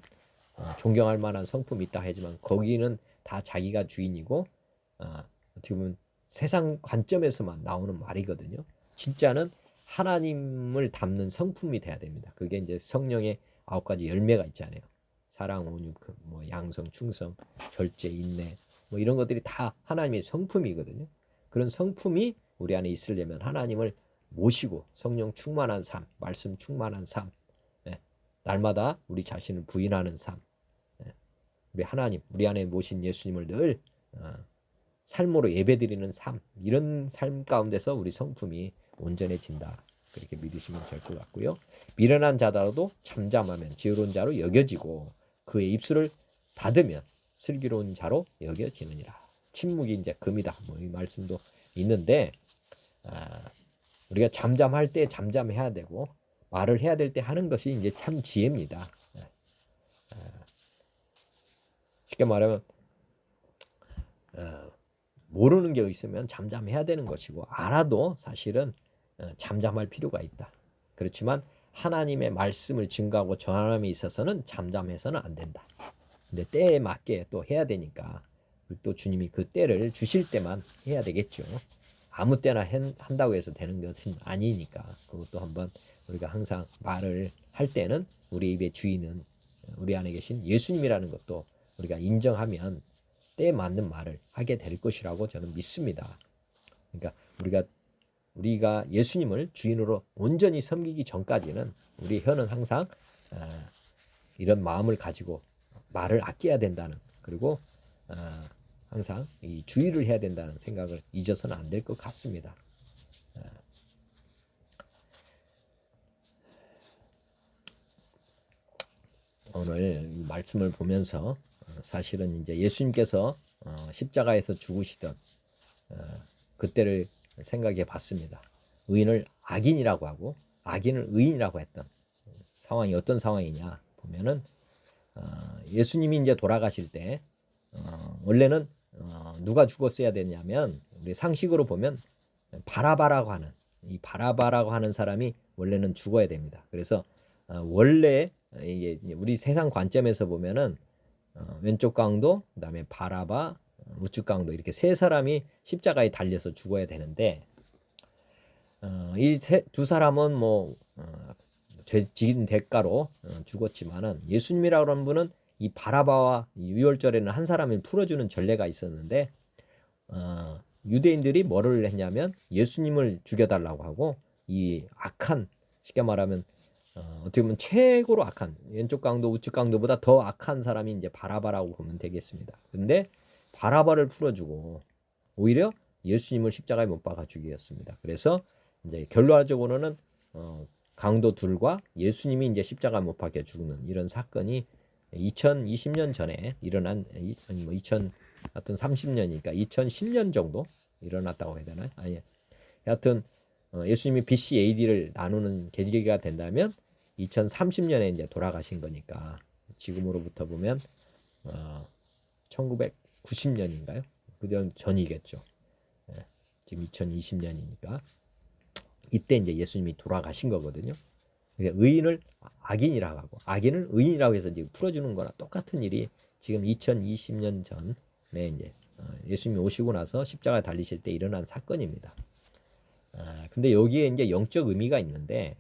존경할 만한 성품이 있다 하지만 거기는 다 자기가 주인이고 어떻게 보면 세상 관점에서만 나오는 말이거든요. 진짜는 하나님을 담는 성품이 돼야 됩니다. 그게 이제 성령의 9가지 열매가 있잖아요. 사랑, 온유, 양성, 충성, 절제, 인내 이런 것들이 다 하나님의 성품이거든요. 그런 성품이 우리 안에 있으려면 하나님을 모시고 성령 충만한 삶, 말씀 충만한 삶, 날마다 우리 자신을 부인하는 삶, 우리 하나님, 우리 안에 모신 예수님을 늘 삶으로 예배드리는 삶, 이런 삶 가운데서 우리 성품이 온전해진다. 그렇게 믿으시면 될 것 같고요. 미련한 자더라도 잠잠하면 지혜로운 자로 여겨지고 그의 입술을 닫으면 슬기로운 자로 여겨지느니라. 침묵이 이제 금이다. 이 말씀도 있는데 우리가 잠잠할 때 잠잠해야 되고 말을 해야 될 때 하는 것이 이제 참 지혜입니다. 쉽게 말하면 모르는 게 있으면 잠잠해야 되는 것이고 알아도 사실은 잠잠할 필요가 있다. 그렇지만 하나님의 말씀을 증거하고 전함에 있어서는 잠잠해서는 안 된다. 근데 때에 맞게 또 해야 되니까 또 주님이 그 때를 주실 때만 해야 되겠죠. 아무 때나 한다고 해서 되는 것은 아니니까 그것도 한번 우리가 항상 말을 할 때는 우리 입의 주인은 우리 안에 계신 예수님이라는 것도 우리가 인정하면 때에 맞는 말을 하게 될 것이라고 저는 믿습니다. 그러니까 우리가 예수님을 주인으로 온전히 섬기기 전까지는 우리 혀는 항상 이런 마음을 가지고 말을 아껴야 된다는, 그리고 항상 이 주의를 해야 된다는 생각을 잊어서는 안 될 것 같습니다. 오늘 말씀을 보면서 사실은 이제 예수님께서 십자가에서 죽으시던 그때를 생각해 봤습니다. 의인을 악인이라고 하고 악인을 의인이라고 했던 상황이 어떤 상황이냐 보면은 예수님이 이제 돌아가실 때 원래는 누가 죽었어야 되냐면 우리 상식으로 보면 바라바라고 하는 이 바라바라고 하는 사람이 원래는 죽어야 됩니다. 그래서 원래 이게 우리 세상 관점에서 보면은 왼쪽 강도, 그다음에 바라바, 우측 강도 이렇게 세 사람이 십자가에 달려서 죽어야 되는데 이 두 사람은 뭐 죄 지은 대가로 죽었지만은 예수님이라고 하는 분은 이 바라바와 유월절에는 한 사람을 풀어주는 전례가 있었는데 유대인들이 뭐를 했냐면 예수님을 죽여달라고 하고 이 악한 쉽게 말하면 어떻게 보면 최고로 악한 왼쪽 강도 우측 강도보다 더 악한 사람이 이제 바라바라고 보면 되겠습니다. 근데 바라바를 풀어주고 오히려 예수님을 십자가에 못 박아 죽이었습니다. 그래서 이제 결론적으로는 강도 둘과 예수님이 이제 십자가 못 박혀 죽는 이런 사건이 2020년 전에 일어난 아니 뭐 2000 하여튼 30년이니까 2010년 정도 일어났다고 해야 되나요? 아니 하여튼 예수님이 BC AD를 나누는 계기가 된다면 2030년에 이제 돌아가신 거니까 지금으로부터 보면 1990년인가요? 그 전이겠죠. 예, 지금 2020년이니까 이때 이제 예수님이 돌아가신 거거든요. 그러니까 의인을 악인이라고 하고 악인을 의인이라고 해서 지금 풀어주는 거나 똑같은 일이 지금 2020년 전에 이제 예수님이 오시고 나서 십자가에 달리실 때 일어난 사건입니다. 근데 여기에 이제 영적 의미가 있는데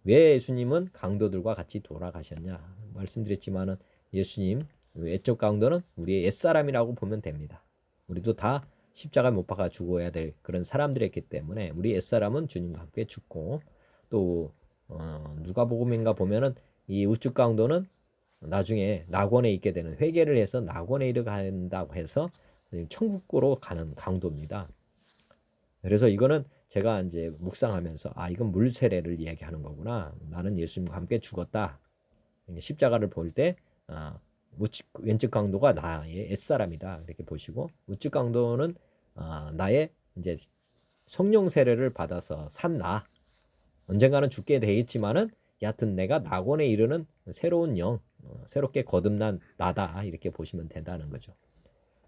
왜 예수님은 강도들과 같이 돌아가셨냐 말씀드렸지만은 예수님 외적 강도는 우리의 옛사람이라고 보면 됩니다. 우리도 다 십자가에 못 박아 죽어야 될 그런 사람들이었기 때문에 우리 옛사람은 주님과 함께 죽고 또 누가복음인가 보면은 이 우측 강도는 나중에 낙원에 있게 되는 회개를 해서 낙원에 이르간다고 해서 천국으로 가는 강도입니다. 그래서 이거는 제가 이제 묵상하면서 이건 물 세례를 이야기하는 거구나. 나는 예수님과 함께 죽었다. 십자가를 볼 때 왼쪽 강도가 나의 옛사람이다. 이렇게 보시고 우측 강도는 나의 이제 성령 세례를 받아서 산 나. 언젠가는 죽게 되겠지만은 여하튼 내가 낙원에 이르는 새로운 영, 새롭게 거듭난 나다. 이렇게 보시면 된다는 거죠.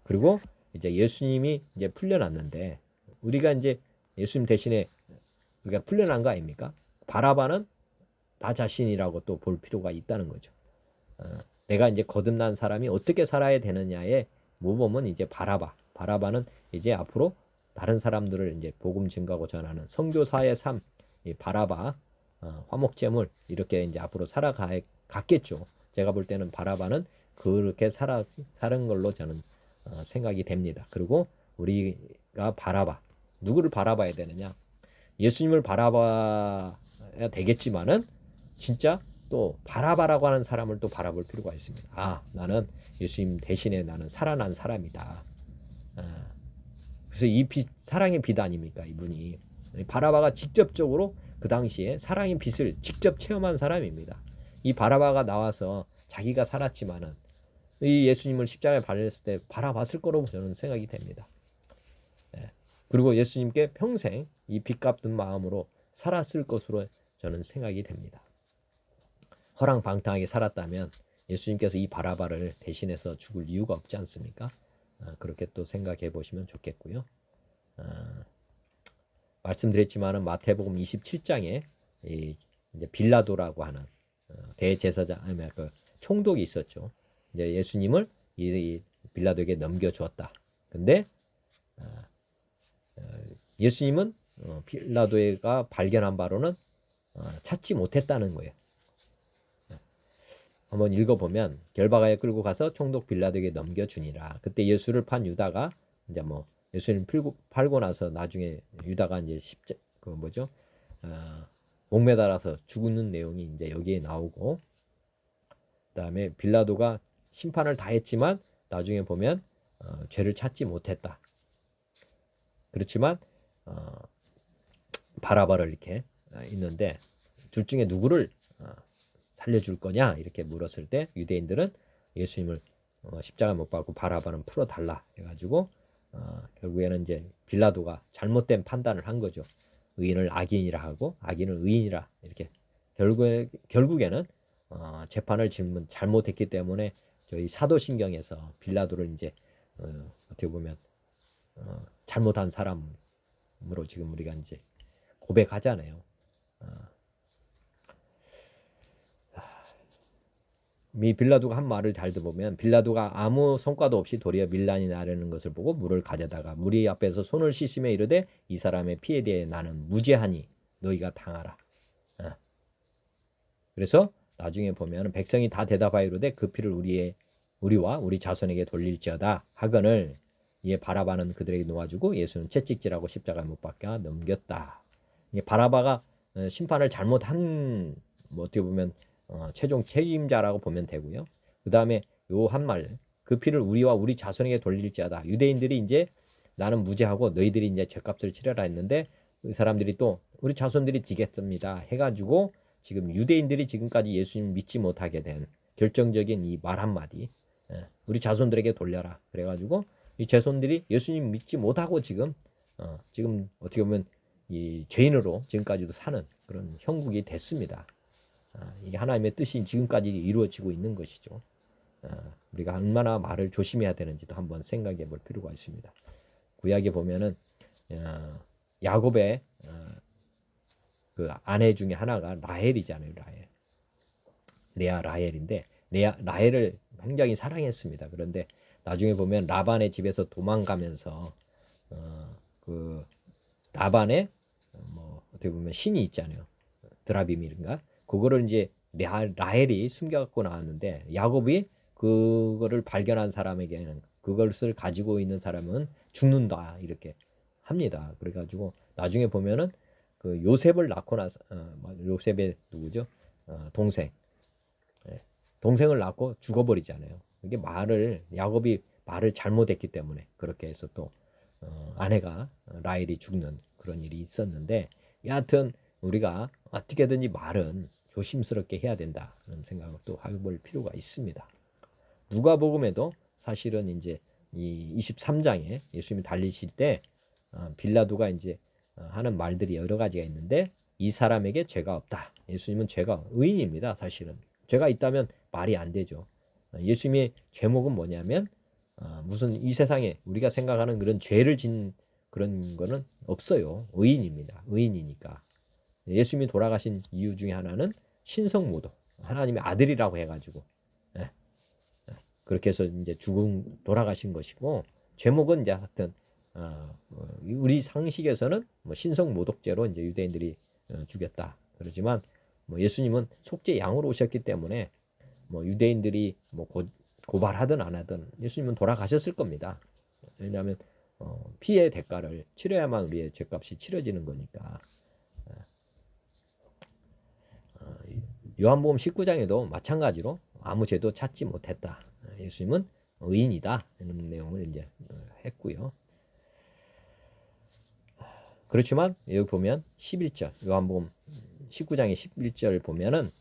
그리고 이제 예수님이 이제 풀려났는데 우리가 이제 예수님 대신에 우리가 풀려난 거 아닙니까? 바라바는 나 자신이라고 또 볼 필요가 있다는 거죠. 내가 이제 거듭난 사람이 어떻게 살아야 되느냐의 모범은 이제 바라바는 이제 앞으로 다른 사람들을 이제 복음 증가하고 전하는 선교사의 삶, 이 바라바, 화목제물 이렇게 이제 앞으로 살아갔겠죠. 제가 볼 때는 바라바는 그렇게 사는 걸로 저는 생각이 됩니다. 그리고 우리가 누구를 바라봐야 되느냐? 예수님을 바라봐야 되겠지만은 진짜 또 바라바라고 하는 사람을 또 바라볼 필요가 있습니다. 나는 예수님 대신에 나는 살아난 사람이다. 그래서 이 사랑의 빛 아닙니까? 이분이 바라바가 직접적으로 그 당시에 사랑의 빛을 직접 체험한 사람입니다. 이 바라바가 나와서 자기가 살았지만은 이 예수님을 십자가에 달렸을 때 바라봤을 거라고 저는 생각이 됩니다. 그리고 예수님께 평생 이 빛 갚는 마음으로 살았을 것으로 저는 생각이 됩니다. 허랑방탕하게 살았다면 예수님께서 이 바라바를 대신해서 죽을 이유가 없지 않습니까? 그렇게 또 생각해 보시면 좋겠고요. 말씀드렸지만은 마태복음 27장에 이제 빌라도라고 하는 대제사장 그 총독이 있었죠. 이제 예수님을 이 빌라도에게 넘겨주었다. 근데 예수님은 빌라도가 발견한 바로는 찾지 못했다는 거예요. 한번 읽어보면 결박하여 끌고 가서 총독 빌라도에게 넘겨주니라. 그때 예수를 판 유다가 이제 뭐 예수님 팔고 나서 나중에 유다가 이제 목매달아서 죽는 내용이 이제 여기에 나오고, 그다음에 빌라도가 심판을 다 했지만 나중에 보면 죄를 찾지 못했다. 그렇지만 바라바를 이렇게 있는데 둘 중에 누구를 살려줄 거냐 이렇게 물었을 때 유대인들은 예수님을 십자가 못 박고 바라바는 풀어달라 해가지고 결국에는 이제 빌라도가 잘못된 판단을 한 거죠. 의인을 악인이라 하고 악인을 의인이라 이렇게 결국에는 재판을 잘못했기 때문에 저희 사도신경에서 빌라도를 이제 어떻게 보면 잘못한 사람으로 지금 우리가 이제 고백하잖아요. 이 빌라도가 한 말을 잘 들어보면 빌라도가 아무 성과도 없이 도리어 밀란이 나르는 것을 보고 물을 가져다가 무리 앞에서 손을 씻으며 이르되 이 사람의 피에 대해 나는 무죄하니 너희가 당하라. 그래서 나중에 보면 백성이 다 대답하여 이르되 그 피를 우리와 우리 자손에게 돌릴지어다 하거늘 이에 바라바는 그들에게 놓아주고 예수는 채찍질하고 십자가 못 박혀 넘겼다. 이게 바라바가 심판을 잘못한 뭐 어떻게 보면 최종 책임자라고 보면 되고요. 그 다음에 요 한 말, 그 피를 우리와 우리 자손에게 돌릴지어다. 유대인들이 이제 나는 무죄하고 너희들이 이제 죄값을 치러라 했는데 그 사람들이 또 우리 자손들이 지겠습니다 해가지고 지금 유대인들이 지금까지 예수님 믿지 못하게 된 결정적인 이 말 한마디, 우리 자손들에게 돌려라. 그래가지고 이 자손들이 예수님 믿지 못하고 지금 어떻게 보면 이 죄인으로 지금까지도 사는 그런 형국이 됐습니다. 이게 하나님의 뜻이 지금까지 이루어지고 있는 것이죠. 우리가 얼마나 말을 조심해야 되는지도 한번 생각해 볼 필요가 있습니다. 구약에 보면은 야곱의 그 아내 중에 하나가 라헬이잖아요. 레아 라헬인데 라헬을 굉장히 사랑했습니다. 그런데 나중에 보면 라반의 집에서 도망가면서 그 라반의 뭐 어떻게 보면 신이 있잖아요. 드라빔인가? 그거를 이제 라헬이 숨겨갖고 나왔는데 야곱이 그거를 발견한 사람에게는 그것을 가지고 있는 사람은 죽는다 이렇게 합니다. 그래가지고 나중에 보면은 그 요셉을 낳고 나서 요셉의 누구죠? 동생. 동생을 낳고 죽어버리잖아요. 이게 야곱이 말을 잘못했기 때문에 그렇게 해서 또 아내가 라헬이 죽는 그런 일이 있었는데 여하튼 우리가 어떻게든지 말은 조심스럽게 해야 된다는 생각을 또 해볼 필요가 있습니다. 누가복음에도 사실은 이제 이 23장에 예수님이 달리실 때 빌라도가 이제 하는 말들이 여러 가지가 있는데 이 사람에게 죄가 없다. 예수님은 의인입니다. 사실은 죄가 있다면 말이 안 되죠. 예수님의 죄목은 뭐냐면 무슨 이 세상에 우리가 생각하는 그런 죄를 진 그런 거는 없어요. 의인입니다. 의인이니까. 예수님이 돌아가신 이유 중에 하나는 신성모독, 하나님의 아들이라고 해가지고 그렇게 해서 이제 돌아가신 것이고 죄목은 이제 하여튼 우리 상식에서는 뭐 신성모독죄로 이제 유대인들이 죽였다. 그러지만 뭐 예수님은 속죄 양으로 오셨기 때문에 뭐 유대인들이 뭐 고발하든 안 하든 예수님은 돌아가셨을 겁니다. 왜냐하면 피의 대가를 치러야만 우리의 죄값이 치러지는 거니까. 요한복음 19장에도 마찬가지로 아무 죄도 찾지 못했다. 예수님은 의인이다. 이런 내용을 이제 했고요. 그렇지만 여기 보면 11절 요한복음 19장의 11절 보면은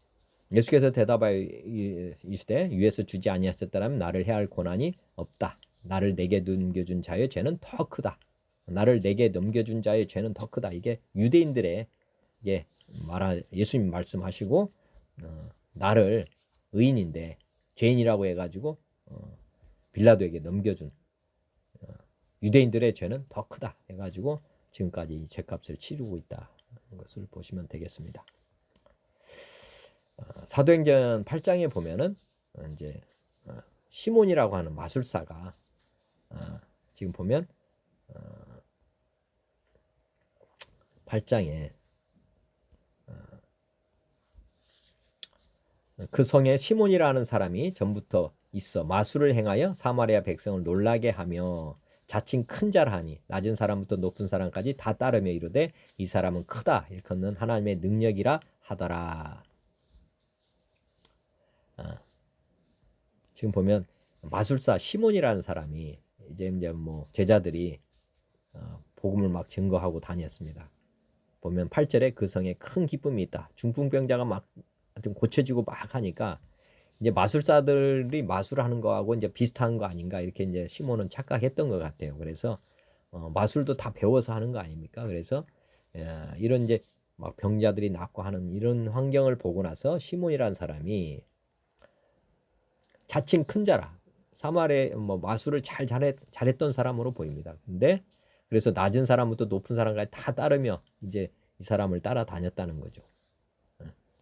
예수께서 대답하여 이르시되 위에서 주지 아니하셨다면 나를 해할 권한이 없다. 나를 내게 넘겨준 자의 죄는 더 크다. 나를 내게 넘겨준 자의 죄는 더 크다. 이게 유대인들의 예수님 말씀하시고 나를 의인인데 죄인이라고 해가지고 빌라도에게 넘겨준 유대인들의 죄는 더 크다 해가지고 지금까지 이 죄값을 치르고 있다는 것을 보시면 되겠습니다. 사도행전 8장에 보면은 이제 시몬이라고 하는 마술사가 지금 보면 8장에 그 성에 시몬이라는 사람이 전부터 있어 마술을 행하여 사마리아 백성을 놀라게 하며 자칭 큰 자라 하니 낮은 사람부터 높은 사람까지 다 따르며 이르되 이 사람은 크다 일컫는 하나님의 능력이라 하더라. 지금 보면 마술사 시몬이라는 사람이 이제 뭐 제자들이 복음을 막 증거하고 다녔습니다. 보면 8절에 그 성에 큰 기쁨이 있다. 중풍병자가 막 좀 고쳐지고 막 하니까 이제 마술사들이 마술하는 거하고 이제 비슷한 거 아닌가 이렇게 이제 시몬은 착각했던 것 같아요. 그래서 마술도 다 배워서 하는 거 아닙니까? 그래서 이런 이제 막 병자들이 낫고 하는 이런 환경을 보고 나서 시몬이라는 사람이 자칭 큰 자라 사마리아 뭐 마술을 잘했던 사람으로 보입니다. 근데 그래서 낮은 사람부터 높은 사람까지 다 따르며 이제 이 사람을 따라다녔다는 거죠.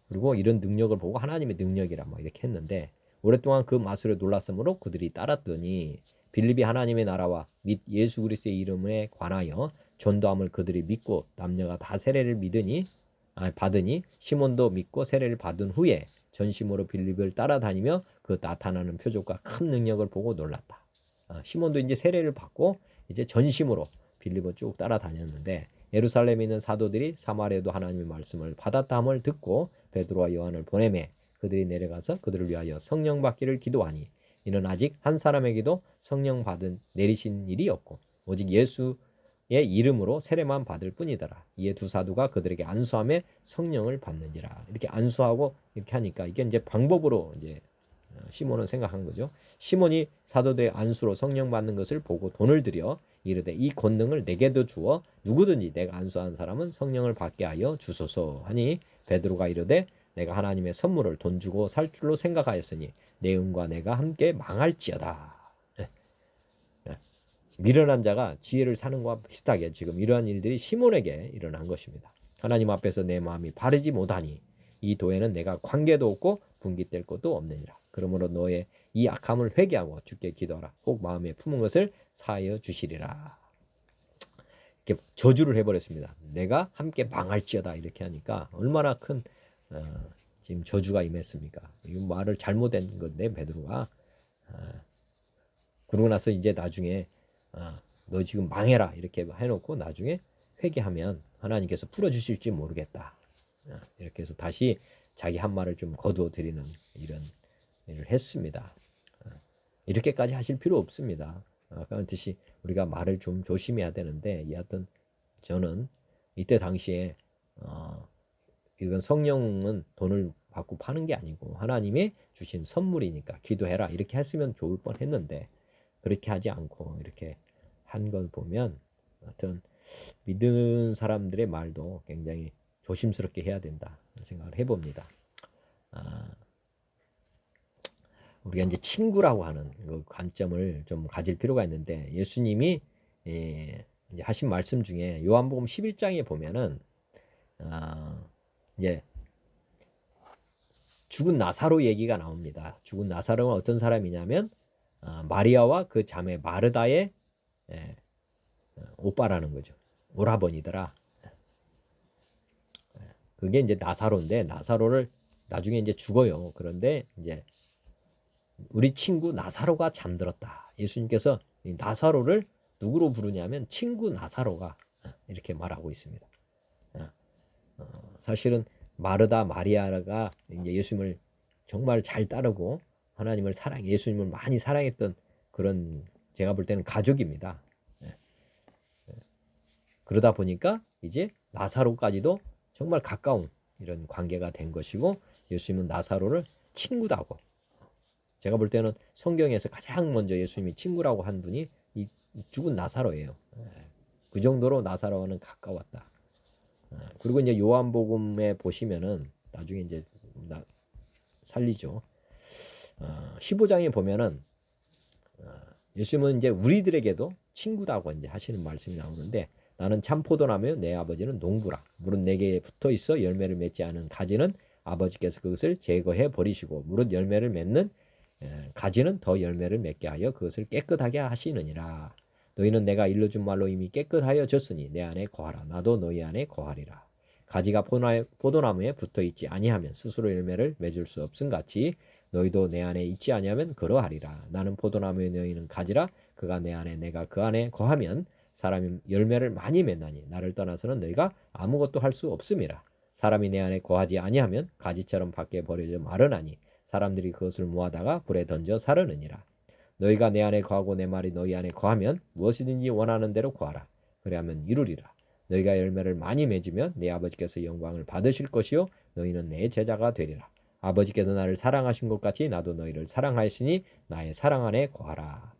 그리고 이런 능력을 보고 하나님의 능력이라 막 이렇게 했는데 오랫동안 그 마술에 놀랐으므로 그들이 따랐더니 빌립이 하나님의 나라와 및 예수 그리스도의 이름에 관하여 전도함을 그들이 믿고 남녀가 다 세례를 받으니 시몬도 믿고 세례를 받은 후에 전심으로 빌립을 따라다니며 그 나타나는 표적과 큰 능력을 보고 놀랐다. 시몬도 이제 세례를 받고 이제 전심으로 빌립을 쭉 따라다녔는데 예루살렘에 있는 사도들이 사마리아도 하나님의 말씀을 받았다함을 듣고 베드로와 요한을 보내매 그들이 내려가서 그들을 위하여 성령 받기를 기도하니 이는 아직 한 사람에게도 성령 받은 내리신 일이 없고 오직 예수의 이름으로 세례만 받을 뿐이더라. 이에 두 사도가 그들에게 안수함에 성령을 받는지라. 이렇게 안수하고 이렇게 하니까 이게 이제 방법으로 이제 시몬은 생각한 거죠. 시몬이 사도들의 안수로 성령 받는 것을 보고 돈을 들여 이르되 이 권능을 내게도 주어 누구든지 내가 안수한 사람은 성령을 받게 하여 주소서 하니 베드로가 이르되 내가 하나님의 선물을 돈 주고 살 줄로 생각하였으니 내 은과 내가 함께 망할지어다. 미련한 자가 지혜를 사는 것과 비슷하게 지금 이러한 일들이 시몬에게 일어난 것입니다. 하나님 앞에서 내 마음이 바르지 못하니 이 도에는 내가 관계도 없고 분깃될 것도 없느니라. 그러므로 너의 이 악함을 회개하고 주께 기도하라. 혹 마음에 품은 것을 사하여 주시리라. 이렇게 저주를 해버렸습니다. 내가 함께 망할지어다 이렇게 하니까 얼마나 큰 지금 저주가 임했습니까? 이 말을 잘못한 건데 베드로가 그러고 나서 이제 나중에 너 지금 망해라 이렇게 해놓고 나중에 회개하면 하나님께서 풀어주실지 모르겠다. 이렇게 해서 다시 자기 한 말을 좀 거두어 드리는 이런 일을 했습니다. 이렇게까지 하실 필요 없습니다. 아까 했듯이 우리가 말을 좀 조심해야 되는데 여하튼 저는 이때 당시에 이건 성령은 돈을 받고 파는 게 아니고 하나님이 주신 선물이니까 기도해라 이렇게 했으면 좋을 뻔했는데 그렇게 하지 않고 이렇게 한 걸 보면 하여튼 믿는 사람들의 말도 굉장히 조심스럽게 해야 된다 생각을 해봅니다. 우리가 이제 친구라고 하는 그 관점을 좀 가질 필요가 있는데 예수님이 이제 하신 말씀 중에 요한복음 11장에 보면은 이제 죽은 나사로 얘기가 나옵니다. 죽은 나사로는 어떤 사람이냐면 마리아와 그 자매 마르다의 오빠라는 거죠. 오라버니더라. 그게 이제 나사로인데 나사로를 나중에 이제 죽어요. 그런데 이제 우리 친구 나사로가 잠들었다. 예수님께서 이 나사로를 누구로 부르냐면 친구 나사로가 이렇게 말하고 있습니다. 사실은 마르다 마리아가 이제 예수님을 정말 잘 따르고 하나님을 예수님을 많이 사랑했던 그런 제가 볼 때는 가족입니다. 그러다 보니까 이제 나사로까지도 정말 가까운 이런 관계가 된 것이고 예수님은 나사로를 친구다고 제가 볼 때는 성경에서 가장 먼저 예수님이 친구라고 한 분이 이 죽은 나사로예요. 그 정도로 나사로와는 가까웠다. 그리고 이제 요한복음에 보시면은 나중에 이제 살리죠. 15장에 보면은 예수님은 이제 우리들에게도 친구다고 이제 하시는 말씀이 나오는데 나는 참 포도나무요 내 아버지는 농부라. 물은 내게 붙어 있어 열매를 맺지 않은 가지는 아버지께서 그것을 제거해 버리시고 물은 열매를 맺는 가지는 더 열매를 맺게 하여 그것을 깨끗하게 하시느니라. 너희는 내가 일러준 말로 이미 깨끗하여 졌으니 내 안에 거하라. 나도 너희 안에 거하리라. 가지가 포도나무에 붙어 있지 아니하면 스스로 열매를 맺을 수 없음같이 너희도 내 안에 있지 아니하면 그러하리라. 나는 포도나무에 너희는 가지라. 그가 내 안에 내가 그 안에 거하면 사람이 열매를 많이 맺나니 나를 떠나서는 너희가 아무것도 할 수 없음이라. 사람이 내 안에 거하지 아니하면 가지처럼 밖에 버려져 마르나니 사람들이 그것을 모아다가 불에 던져 사르느니라. 너희가 내 안에 거하고 내 말이 너희 안에 거하면 무엇이든지 원하는 대로 구하라. 그래야면 이루리라. 너희가 열매를 많이 맺으면 내 아버지께서 영광을 받으실 것이요 너희는 내 제자가 되리라. 아버지께서 나를 사랑하신 것 같이 나도 너희를 사랑하였으니 나의 사랑 안에 거하라.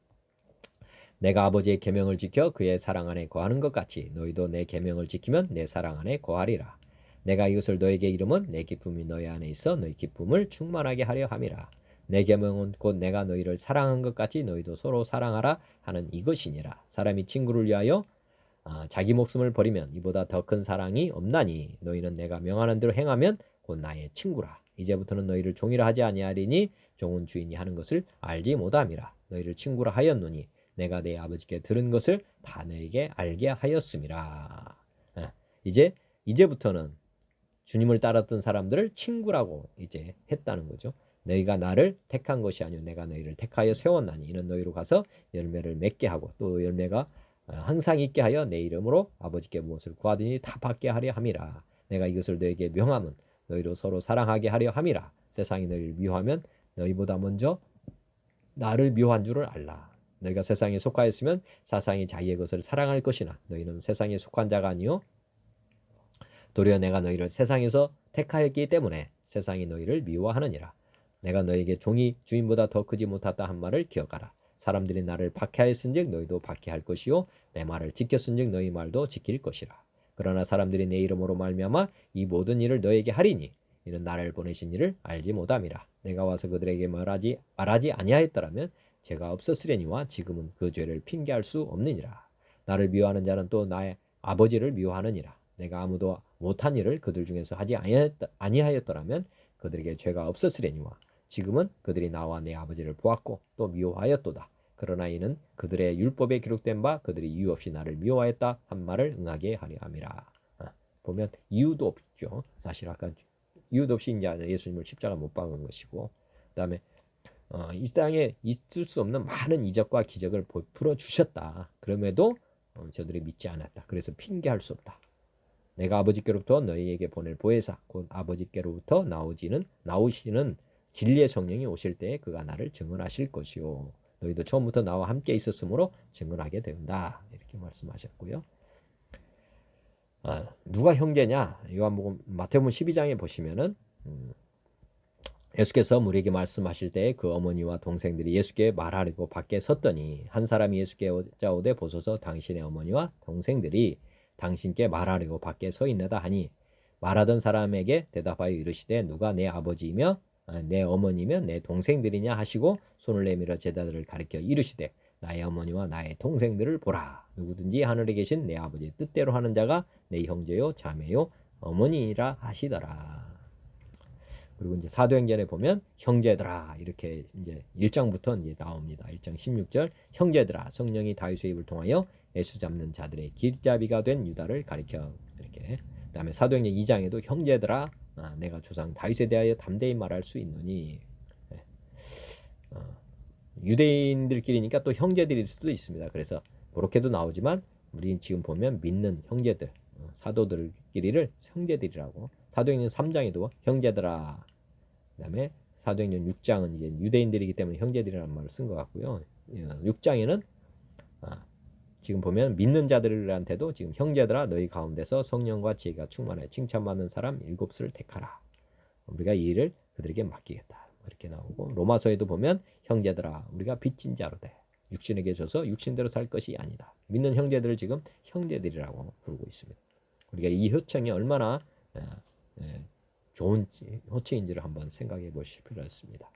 내가 아버지의 계명을 지켜 그의 사랑 안에 거하는 것 같이 너희도 내 계명을 지키면 내 사랑 안에 거하리라. 내가 이것을 너에게 이름은 내 기쁨이 너희 안에 있어 너희 기쁨을 충만하게 하려 함이라. 내 계명은 곧 내가 너희를 사랑한 것 같이 너희도 서로 사랑하라 하는 이것이니라. 사람이 친구를 위하여 자기 목숨을 버리면 이보다 더 큰 사랑이 없나니 너희는 내가 명하는 대로 행하면 곧 나의 친구라. 이제부터는 너희를 종이라 하지 아니하리니 종은 주인이 하는 것을 알지 못함이라. 너희를 친구라 하였노니 내가 내 아버지께 들은 것을 다 너에게 알게 하였음이라. 이제부터는 주님을 따랐던 사람들을 친구라고 이제 했다는 거죠. 너희가 나를 택한 것이 아니요 내가 너희를 택하여 세웠나니 이는 너희로 가서 열매를 맺게 하고 또 열매가 항상 있게 하여 내 이름으로 아버지께 무엇을 구하더니 다 받게 하려 함이라. 내가 이것을 너희에게 명함은 너희로 서로 사랑하게 하려 함이라. 세상이 너희를 미워하면 너희보다 먼저 나를 미워한 줄을 알라. 너희가 세상에 속하였으면 세상이 자기의 것을 사랑할 것이나 너희는 세상에 속한 자가 아니요 도리어 내가 너희를 세상에서 택하였기 때문에 세상이 너희를 미워하느니라. 내가 너희에게 종이 주인보다 더 크지 못하다 한 말을 기억하라. 사람들이 나를 박해하였은즉 너희도 박해할 것이요 내 말을 지켰은즉 너희 말도 지킬 것이라. 그러나 사람들이 내 이름으로 말미암아 이 모든 일을 너에게 하리니 이는 나를 보내신 이를 알지 못함이라. 내가 와서 그들에게 말하지 아니하였더라면 죄가 없었으려니와 지금은 그 죄를 핑계할 수 없느니라. 나를 미워하는 자는 또 나의 아버지를 미워하느니라. 내가 아무도 못한 일을 그들 중에서 하지 아니하였더라면 그들에게 죄가 없었으려니와 지금은 그들이 나와 내 아버지를 보았고 또 미워하였도다. 그러나 이는 그들의 율법에 기록된 바 그들이 이유 없이 나를 미워하였다 한 말을 응하게 하려 함이라. 보면 이유도 없죠. 사실 아까 이유도 없이 이제 예수님을 십자가 못 박은 것이고 그다음에 이 땅에 있을 수 없는 많은 이적과 기적을 베풀어 주셨다. 그럼에도 저들이 믿지 않았다. 그래서 핑계할 수 없다. 내가 아버지께로부터 너희에게 보낼 보혜사 곧 아버지께로부터 나오시는 진리의 성령이 오실 때에 그가 나를 증언하실 것이요 너희도 처음부터 나와 함께 있었으므로 증언하게 된다. 이렇게 말씀하셨고요. 누가 형제냐? 요한복음 마태복음 12장에 보시면은 예수께서 우리에게 말씀하실 때 그 어머니와 동생들이 예수께 말하려고 밖에 섰더니 한 사람이 예수께 여짜오되 보소서 당신의 어머니와 동생들이 당신께 말하려고 밖에 서 있나다 하니 말하던 사람에게 대답하여 이르시되 누가 내 아버지이며 내 어머니며 내 동생들이냐 하시고 손을 내밀어 제자들을 가리켜 이르시되 나의 어머니와 나의 동생들을 보라. 누구든지 하늘에 계신 내 아버지의 뜻대로 하는 자가 내 형제요 자매요 어머니라 하시더라. 그리고 이제 사도행전에 보면 형제들아 이렇게 이제 1장부터 이제 나옵니다. 1장 16절 형제들아 성령이 다윗의 입을 통하여 예수 잡는 자들의 길잡이가 된 유다를 가리켜 이렇게. 그다음에 사도행전 2장에도 형제들아 내가 조상 다윗에 대하여 담대히 말할 수 있노니 유대인들끼리니까 또 형제들일 수도 있습니다. 그래서 그렇게도 나오지만 우리는 지금 보면 믿는 형제들 사도들끼리를 형제들이라고 사도행전 3장에도 형제들아 그다음에 사도행전 6장은 이제 유대인들이기 때문에 형제들이라는 말을 쓴 것 같고요. 6장에는 지금 보면 믿는 자들한테도 지금 형제들아 너희 가운데서 성령과 지혜가 충만하여 칭찬받는 사람 7수를 택하라. 우리가 이 일을 그들에게 맡기겠다. 이렇게 나오고 로마서에도 보면 형제들아 우리가 빚진 자로 돼. 육신에게 져서 육신대로 살 것이 아니다. 믿는 형제들을 지금 형제들이라고 부르고 있습니다. 우리가 이 호칭이 얼마나 좋은 호칭인지를 한번 생각해 보실 필요가 있습니다.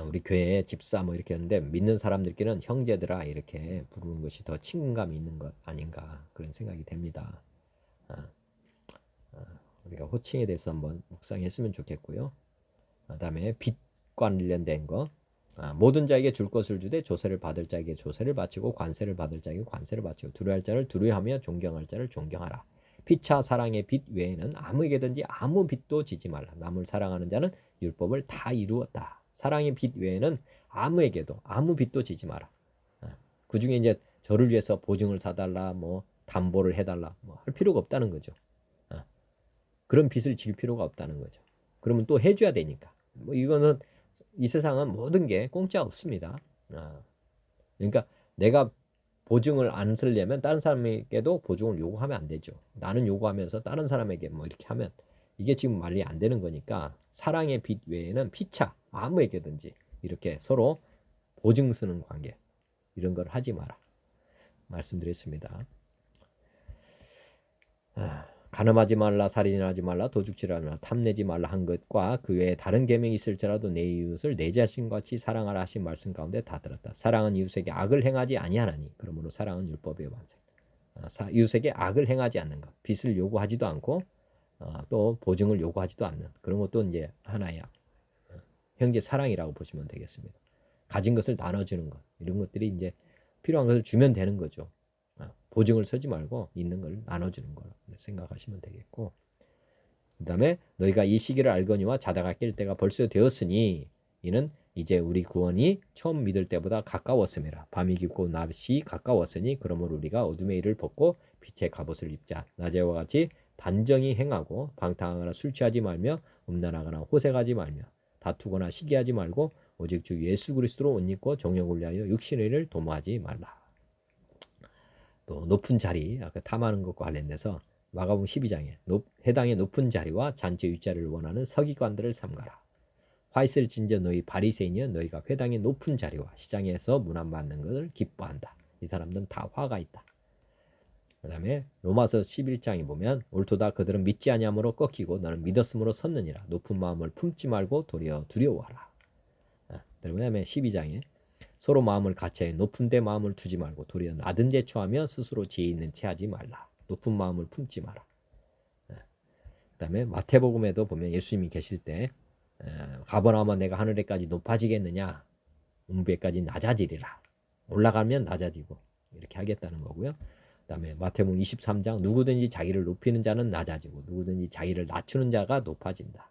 우리 교회에 집사 뭐 이렇게 하는데 믿는 사람들끼리는 형제들아 이렇게 부르는 것이 더 친감이 있는 것 아닌가 그런 생각이 됩니다. 우리가 호칭에 대해서 한번 묵상했으면 좋겠고요. 그다음에 빚 관련된 거 모든 자에게 줄 것을 주되 조세를 받을 자에게 조세를 바치고 관세를 받을 자에게 관세를 바치고 두려워할 자를 두려워하며 존경할 자를 존경하라. 피차 사랑의 빚 외에는 아무에게든지 아무 빚도 지지 말라. 남을 사랑하는 자는 율법을 다 이루었다. 사랑의 빚 외에는 아무에게도 아무 빚도 지지 마라. 그 중에 이제 저를 위해서 보증을 사달라, 뭐 담보를 해달라, 뭐 할 필요가 없다는 거죠. 그런 빚을 질 필요가 없다는 거죠. 그러면 또 해줘야 되니까. 뭐 이거는 이 세상은 모든 게 공짜 없습니다. 그러니까 내가 보증을 안 쓰려면 다른 사람에게도 보증을 요구하면 안 되죠. 나는 요구하면서 다른 사람에게 뭐 이렇게 하면 이게 지금 말이 안 되는 거니까 사랑의 빚 외에는 피차 아무에게든지 이렇게 서로 보증 쓰는 관계 이런 걸 하지 마라 말씀드렸습니다. 간음하지 말라, 살인하지 말라, 도둑질하지 말라, 탐내지 말라 한 것과 그 외에 다른 계명이 있을지라도 내 이웃을 내 자신같이 사랑하라 하신 말씀 가운데 다 들었다. 사랑은 이웃에게 악을 행하지 아니하나니 그러므로 사랑은 율법의 완성. 이웃에게 악을 행하지 않는 것, 빚을 요구하지도 않고 또 보증을 요구하지도 않는 그런 것도 이제 하나의 형제 사랑이라고 보시면 되겠습니다. 가진 것을 나눠주는 것 이런 것들이 이제 필요한 것을 주면 되는 거죠. 보증을 서지 말고 있는 걸 나눠주는 거라 생각하시면 되겠고, 그 다음에 너희가 이 시기를 알거니와 자다가 깰 때가 벌써 되었으니 이는 이제 우리 구원이 처음 믿을 때보다 가까웠음이라. 밤이 깊고 낮이 가까웠으니 그러므로 우리가 어둠의 일을 벗고 빛의 갑옷을 입자. 낮에와 같이 단정히 행하고 방탕하거나 술 취하지 말며 음란하거나 호색하지 말며 다투거나 시기하지 말고 오직 주 예수 그리스도로 옷 입고 정욕을 위하여 육신의 일을 도모하지 말라. 또 높은 자리, 아까 탐하는 것과 관련돼서 마가복음 12장에 해당의 높은 자리와 잔치 윗자리를 원하는 서기관들을 삼가라. 화 있을 진저 너희 바리새인이여 너희가 회당의 높은 자리와 시장에서 문안받는 것을 기뻐한다. 이 사람들은 다 화가 있다. 그 다음에 로마서 11장에 보면 옳도다 그들은 믿지 아니함으로 꺾이고 너는 믿었으므로 섰느니라. 높은 마음을 품지 말고 도리어 두려워하라. 그 다음에 12장에 서로 마음을 같이하여 높은 데 마음을 두지 말고 도리어 낮은 데 처하며 스스로 지혜 있는 채 하지 말라. 높은 마음을 품지 마라. 그 다음에 마태복음에도 보면 예수님이 계실 때 가버나움아 내가 하늘에까지 높아지겠느냐 음부에까지 낮아지리라. 올라가면 낮아지고 이렇게 하겠다는 거고요. 그 다음에 마태복음 23장 누구든지 자기를 높이는 자는 낮아지고 누구든지 자기를 낮추는 자가 높아진다.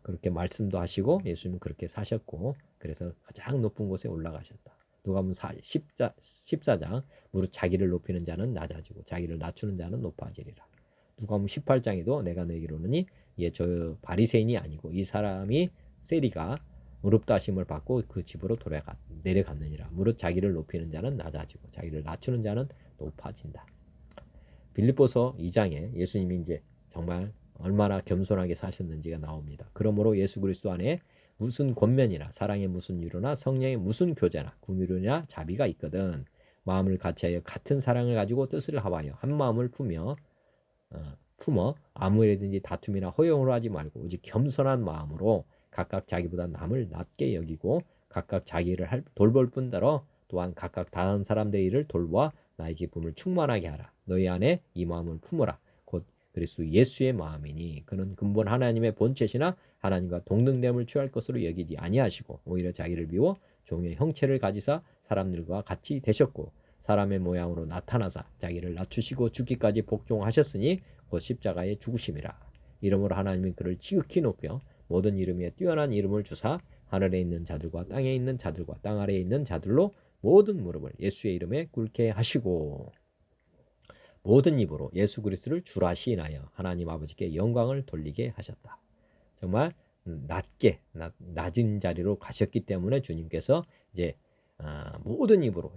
그렇게 말씀도 하시고 예수님은 그렇게 사셨고 그래서 가장 높은 곳에 올라가셨다. 누가복음 14장 무릇 자기를 높이는 자는 낮아지고 자기를 낮추는 자는 높아지리라. 누가복음 18장에도 내가 너에게 이르노니 저 바리새인이 아니고 이 사람이 세리가 무릎 다심을 받고 그 집으로 내려갔느니라. 무릇 자기를 높이는 자는 낮아지고 자기를 낮추는 자는 높아진다. 빌립보서 2장에 예수님이 이제 정말 얼마나 겸손하게 사셨는지가 나옵니다. 그러므로 예수 그리스도 안에 무슨 권면이나 사랑의 무슨 위로나 성령의 무슨 교제나 구미로나 자비가 있거든 마음을 같이하여 같은 사랑을 가지고 뜻을 합하여 한 마음을 품어 아무 일이든지 다툼이나 허용으로 하지 말고 오직 겸손한 마음으로 각각 자기보다 남을 낮게 여기고 각각 자기를 돌볼 뿐더러 또한 각각 다른 사람들의 일을 돌보아 나의 기쁨을 충만하게 하라. 너희 안에 이 마음을 품어라. 곧 그리스도 예수의 마음이니 그는 근본 하나님의 본체시나 하나님과 동등됨을 취할 것으로 여기지 아니하시고 오히려 자기를 비워 종의 형체를 가지사 사람들과 같이 되셨고 사람의 모양으로 나타나사 자기를 낮추시고 죽기까지 복종하셨으니 곧 십자가에 죽으심이라. 이러므로 하나님이 그를 지극히 높여 모든 이름 위에 뛰어난 이름을 주사 하늘에 있는 자들과 땅에 있는 자들과 땅 아래에 있는 자들로 모든 무릎을 예수의 이름에 꿇게 하시고 모든 입으로 예수 그리스도를 주라 시인하여 하나님 아버지께 영광을 돌리게 하셨다. 정말 낮은 자리로 가셨기 때문에 주님께서 이제 모든 입으로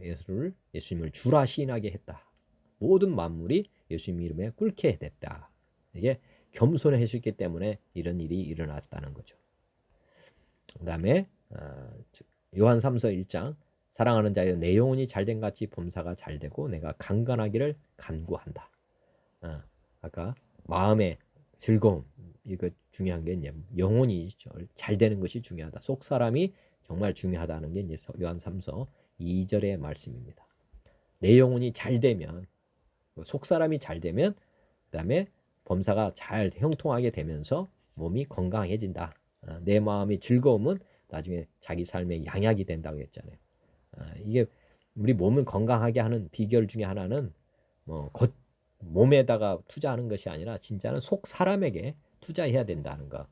예수님을 주라 시인하게 했다. 모든 만물이 예수님 이름에 꿇게 됐다. 이게 겸손하셨기 때문에 이런 일이 일어났다는 거죠. 그 다음에 요한 3서 1장 사랑하는 자여 내 영혼이 잘된 같이 범사가 잘되고 내가 강건하기를 간구한다. 아까 마음의 즐거움 이거 중요한 게 이제 영혼이 잘되는 것이 중요하다. 속 사람이 정말 중요하다는 게 이제 요한 3서 2절의 말씀입니다. 내 영혼이 잘되면 속 사람이 잘되면 그다음에 범사가 잘 형통하게 되면서 몸이 건강해진다. 내 마음이 즐거움은 나중에 자기 삶의 양약이 된다고 했잖아요. 이게 우리 몸을 건강하게 하는 비결 중에 하나는 몸에다가 투자하는 것이 아니라 진짜는 속 사람에게 투자해야 된다는 것.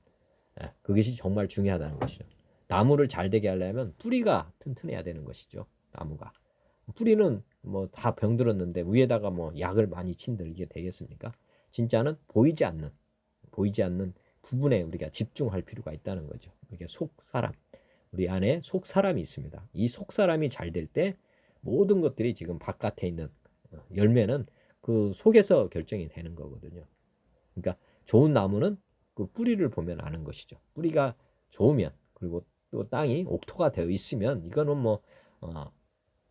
그것이 정말 중요하다는 것이죠. 나무를 잘 되게 하려면 뿌리가 튼튼해야 되는 것이죠. 나무가. 뿌리는 다 병들었는데 위에다가 약을 많이 친들 이게 되겠습니까? 진짜는 보이지 않는 부분에 우리가 집중할 필요가 있다는 거죠. 이게 속 사람. 우리 안에 속 사람이 있습니다. 이 속 사람이 잘 될 때 모든 것들이 지금 바깥에 있는 열매는 그 속에서 결정이 되는 거거든요. 그러니까 좋은 나무는 그 뿌리를 보면 아는 것이죠. 뿌리가 좋으면, 그리고 또 땅이 옥토가 되어 있으면 이거는 뭐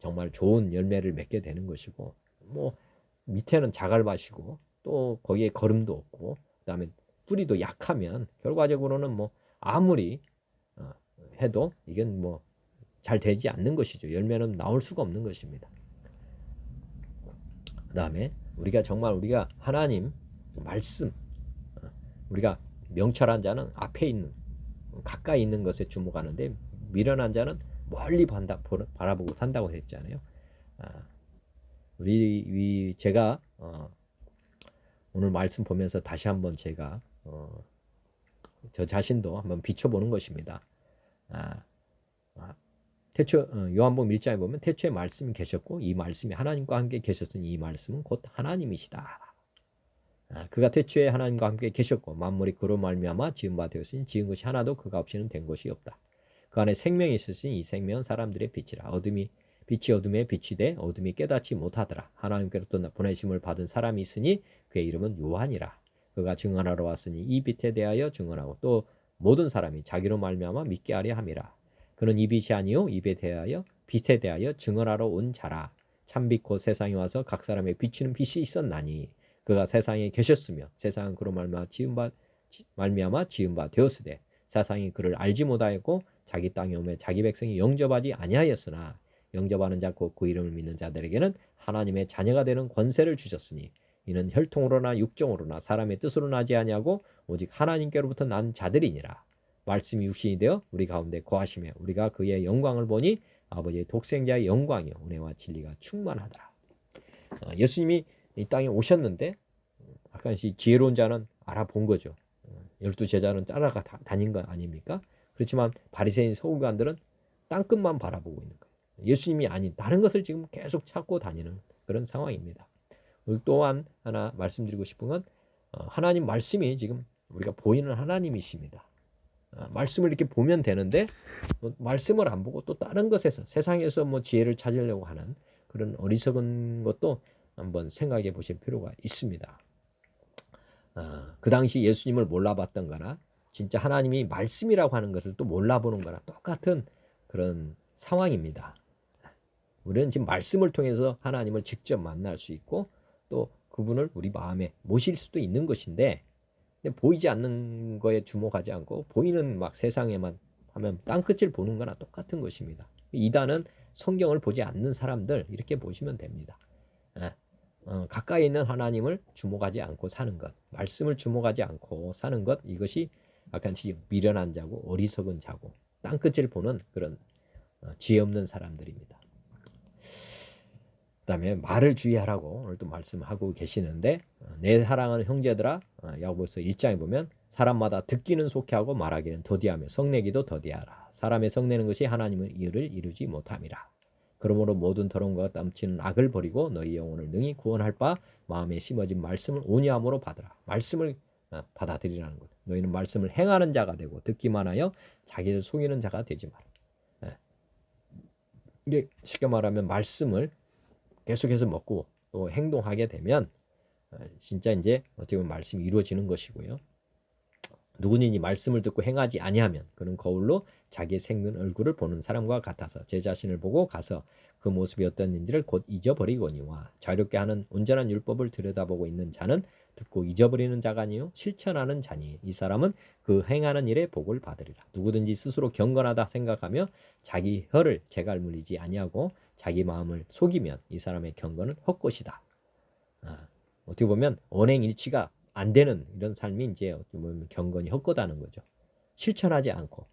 정말 좋은 열매를 맺게 되는 것이고, 뭐 밑에는 자갈밭이고 또 거기에 거름도 없고 그다음에 뿌리도 약하면 결과적으로는 뭐 아무리 해도 이건 뭐 잘 되지 않는 것이죠. 열매는 나올 수가 없는 것입니다. 그다음에 우리가 하나님 말씀, 우리가 명철한 자는 앞에 있는 가까이 있는 것에 주목하는데 미련한 자는 멀리 바라보고 산다고 했잖아요. 제가 오늘 말씀 보면서 다시 한번 제가 저 자신도 한번 비춰보는 것입니다. 요한복음 1장에 보면 태초에 말씀이 계셨고 이 말씀이 하나님과 함께 계셨으니 이 말씀은 곧 하나님이시다. 그가 태초에 하나님과 함께 계셨고 만물이 그로 말미암아 지은 바 되었으니 지은 것이 하나도 그가 없이는 된 것이 없다. 그 안에 생명이 있으니 이 생명은 사람들의 빛이라. 빛이 어둠에 빛이 돼 어둠이 깨닫지 못하더라. 하나님께로부터 보내심을 받은 사람이 있으니 그의 이름은 요한이라. 그가 증언하러 왔으니 이 빛에 대하여 증언하고 또 모든 사람이 자기로 말미암아 믿게 하려 함이라. 그는 이 빛이 아니요 빛에 대하여 증언하러 온 자라. 참빛 곧 세상에 와서 각 사람의 비치는 빛이 있었나니 그가 세상에 계셨으며 세상은 그로 말미암아 지은 바 되었으되 세상이 그를 알지 못하였고 자기 땅에 오매 자기 백성이 영접하지 아니하였으나 영접하는 자 곧 그 이름을 믿는 자들에게는 하나님의 자녀가 되는 권세를 주셨으니 이는 혈통으로나 육정으로나 사람의 뜻으로 나지 아니하고 오직 하나님께로부터 난 자들이니라. 말씀이 육신이 되어 우리 가운데 거하시며 우리가 그의 영광을 보니 아버지의 독생자의 영광이요 은혜와 진리가 충만하더라. 예수님이 이 땅에 오셨는데 약간씩 지혜로운 자는 알아본 거죠. 12제자는 따라가 다닌 거 아닙니까? 그렇지만 바리새인 서기관들은 땅끝만 바라보고 있는 거예요. 예수님이 아닌 다른 것을 지금 계속 찾고 다니는 그런 상황입니다. 또한 하나 말씀드리고 싶은 건 하나님 말씀이 지금 우리가 보이는 하나님이십니다. 말씀을 이렇게 보면 되는데 말씀을 안 보고 또 다른 것에서 세상에서 뭐 지혜를 찾으려고 하는 그런 어리석은 것도 한번 생각해 보실 필요가 있습니다. 그 당시 예수님을 몰라봤던 거나 진짜 하나님이 말씀이라고 하는 것을 또 몰라보는 거나 똑같은 그런 상황입니다. 우리는 지금 말씀을 통해서 하나님을 직접 만날 수 있고 또 그분을 우리 마음에 모실 수도 있는 것인데 보이지 않는 거에 주목하지 않고 보이는 막 세상에만 하면 땅끝을 보는 거나 똑같은 것입니다. 이단은 성경을 보지 않는 사람들 이렇게 보시면 됩니다. 가까이 있는 하나님을 주목하지 않고 사는 것, 말씀을 주목하지 않고 사는 것, 이것이 약간씩 미련한 자고 어리석은 자고 땅끝을 보는 그런 지혜 없는 사람들입니다. 그 다음에 말을 주의하라고 오늘 또 말씀하고 계시는데 내 사랑하는 형제들아, 야고보서 1장에 보면 사람마다 듣기는 속히하고 말하기는 더디하며 성내기도 더디하라. 사람의 성내는 것이 하나님의 일을 이루지 못함이라. 그러므로 모든 더러움과 넘치는 악을 버리고 너희 영혼을 능히 구원할 바 마음에 심어진 말씀을 온유함으로 받으라. 말씀을 받아들이라는 것. 너희는 말씀을 행하는 자가 되고 듣기만 하여 자기를 속이는 자가 되지 마라. 이게 쉽게 말하면 말씀을 계속해서 먹고 또 행동하게 되면 진짜 이제 어떻게 보면 말씀이 이루어지는 것이고요. 누구든지 말씀을 듣고 행하지 아니하면 그는 거울로 자기의 생긴 얼굴을 보는 사람과 같아서 제 자신을 보고 가서 그 모습이 어떠한지를 곧 잊어버리거니와 자유롭게 하는 온전한 율법을 들여다보고 있는 자는 듣고 잊어버리는 자가 아니요 실천하는 자니 이 사람은 그 행하는 일에 복을 받으리라. 누구든지 스스로 경건하다 생각하며 자기 혀를 재갈물리지 아니하고 자기 마음을 속이면 이 사람의 경건은 헛것이다. 어떻게 보면 언행일치가 안 되는 이런 삶이 이제 경건이 헛거다는 거죠. 실천하지 않고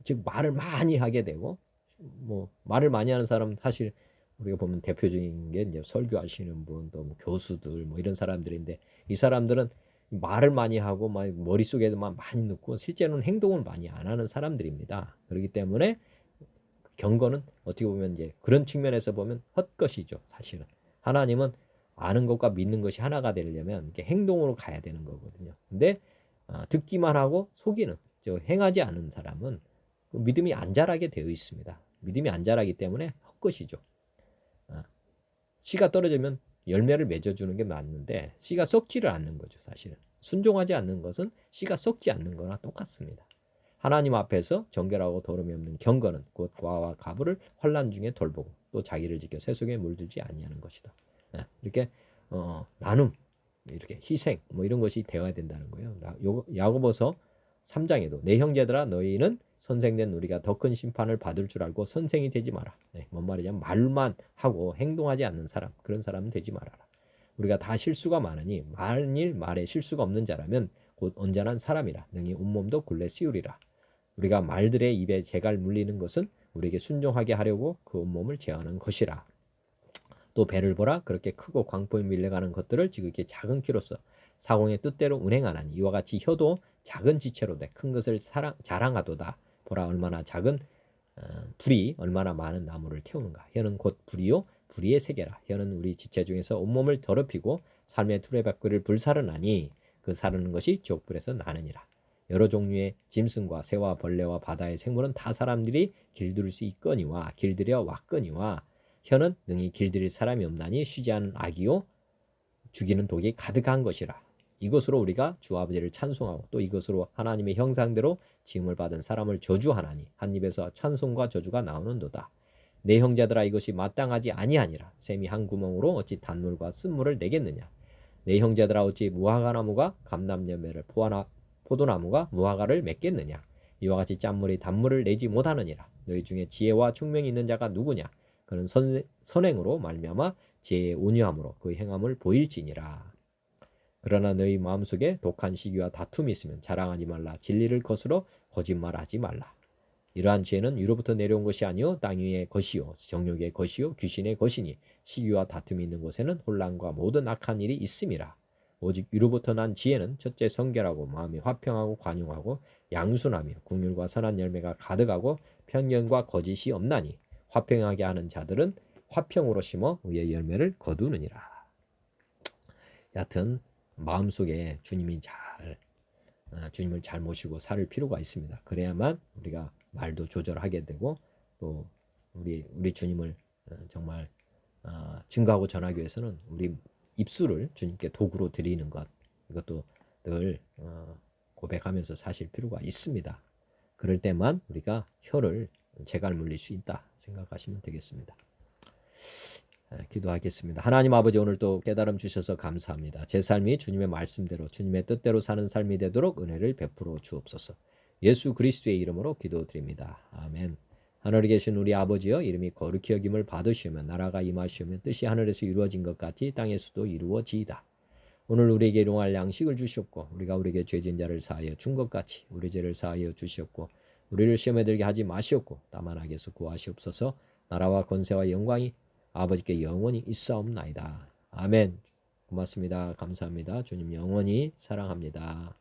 즉 말을 많이 하게 되고 뭐 말을 많이 하는 사람 사실 우리가 보면 대표적인 게 이제 설교하시는 분 또 뭐 교수들 뭐 이런 사람들인데 이 사람들은 말을 많이 하고 막 머릿속에만 많이 넣고 실제로는 행동을 많이 안 하는 사람들입니다. 그렇기 때문에 경건은 어떻게 보면 이제 그런 측면에서 보면 헛것이죠. 사실은 하나님은 아는 것과 믿는 것이 하나가 되려면 이게 행동으로 가야 되는 거거든요. 근데 듣기만 하고 속이는 행하지 않은 사람은 믿음이 안 자라게 되어 있습니다. 믿음이 안 자라기 때문에 헛것이죠. 씨가 떨어지면 열매를 맺어주는 게 맞는데 씨가 썩지를 않는 거죠. 사실은 순종하지 않는 것은 씨가 썩지 않는 거나 똑같습니다. 하나님 앞에서 정결하고 더러움이 없는 경건은 곧 과와 가부를 환난 중에 돌보고 또 자기를 지켜 세속에 물들지 아니하는 것이다. 이렇게 나눔, 이렇게 희생 뭐 이런 것이 되어야 된다는 거예요. 야고보서 3장에도 내 형제들아 너희는 선생된 우리가 더 큰 심판을 받을 줄 알고 선생이 되지 마라. 뭔 말이냐면 말만 하고 행동하지 않는 사람, 그런 사람은 되지 말아라. 우리가 다 실수가 많으니 만일 말에 실수가 없는 자라면 곧 온전한 사람이라 능히 온몸도 굴레 씌우리라. 우리가 말들의 입에 재갈 물리는 것은 우리에게 순종하게 하려고 그 온몸을 제어하는 것이라. 또 배를 보라 그렇게 크고 광포에 밀려가는 것들을 지극히 작은 키로서 사공의 뜻대로 운행하나니 이와 같이 혀도 작은 지체로 돼 큰 것을 자랑하도다. 보라 얼마나 작은 불이 얼마나 많은 나무를 태우는가. 혀는 곧 불이요 불의의 세계라. 혀는 우리 지체 중에서 온몸을 더럽히고 삶의 두레박귀를 불사르나니 그 사르는 것이 지옥불에서 나느니라. 여러 종류의 짐승과 새와 벌레와 바다의 생물은 다 사람들이 길들일 수 있거니와 길들여 왔거니와 혀는 능히 길들일 사람이 없나니 쉬지 않은 악이요 죽이는 독이 가득한 것이라. 이것으로 우리가 주 아버지를 찬송하고 또 이것으로 하나님의 형상대로 지음을 받은 사람을 저주하나니 한 입에서 찬송과 저주가 나오는도다. 내 형제들아 이것이 마땅하지 아니하니라. 샘이 한 구멍으로 어찌 단물과 쓴물을 내겠느냐. 내 형제들아 어찌 무화과나무가 감람열매를 포도나무가 무화과를 맺겠느냐. 이와 같이 짠물이 단물을 내지 못하느니라. 너희 중에 지혜와 총명이 있는 자가 누구냐. 그는 선행으로 말미암아 지혜의 온유함으로 그 행함을 보일지니라. 그러나 너희 마음속에 독한 시기와 다툼이 있으면 자랑하지 말라. 진리를 거스러 거짓말하지 말라. 이러한 지혜는 위로부터 내려온 것이 아니요 땅 위의 것이요 정욕의 것이요 귀신의 것이니 시기와 다툼이 있는 곳에는 혼란과 모든 악한 일이 있음이라. 오직 위로부터 난 지혜는 첫째 성결하고 마음이 화평하고 관용하고 양순하며 긍휼과 선한 열매가 가득하고 편견과 거짓이 없나니 화평하게 하는 자들은 화평으로 심어 의의 열매를 거두느니라. 여하튼 마음속에 주님을 잘 모시고 살 필요가 있습니다. 그래야만 우리가 말도 조절하게 되고 또 우리 주님을 정말 증거하고 전하기 위해서는 우리 입술을 주님께 도구로 드리는 것, 이것도 늘 고백하면서 사실 필요가 있습니다. 그럴 때만 우리가 혀를 재갈 물릴 수 있다 생각하시면 되겠습니다. 기도하겠습니다. 하나님 아버지 오늘도 깨달음 주셔서 감사합니다. 제 삶이 주님의 말씀대로 주님의 뜻대로 사는 삶이 되도록 은혜를 베풀어 주옵소서. 예수 그리스도의 이름으로 기도드립니다. 아멘. 하늘에 계신 우리 아버지여 이름이 거룩히 여김을 받으시오며 나라가 임하시오며 뜻이 하늘에서 이루어진 것 같이 땅에서도 이루어지이다. 오늘 우리에게 일용할 양식을 주시옵고 우리가 우리에게 죄진 자를 사하여 준 것 같이 우리 죄를 사하여 주시옵고 우리를 시험에 들게 하지 마시옵고 다만 악에서 구하시옵소서. 나라와 권세와 영광이 아버지께 영원히 있사옵나이다. 아멘. 고맙습니다. 감사합니다. 주님 영원히 사랑합니다.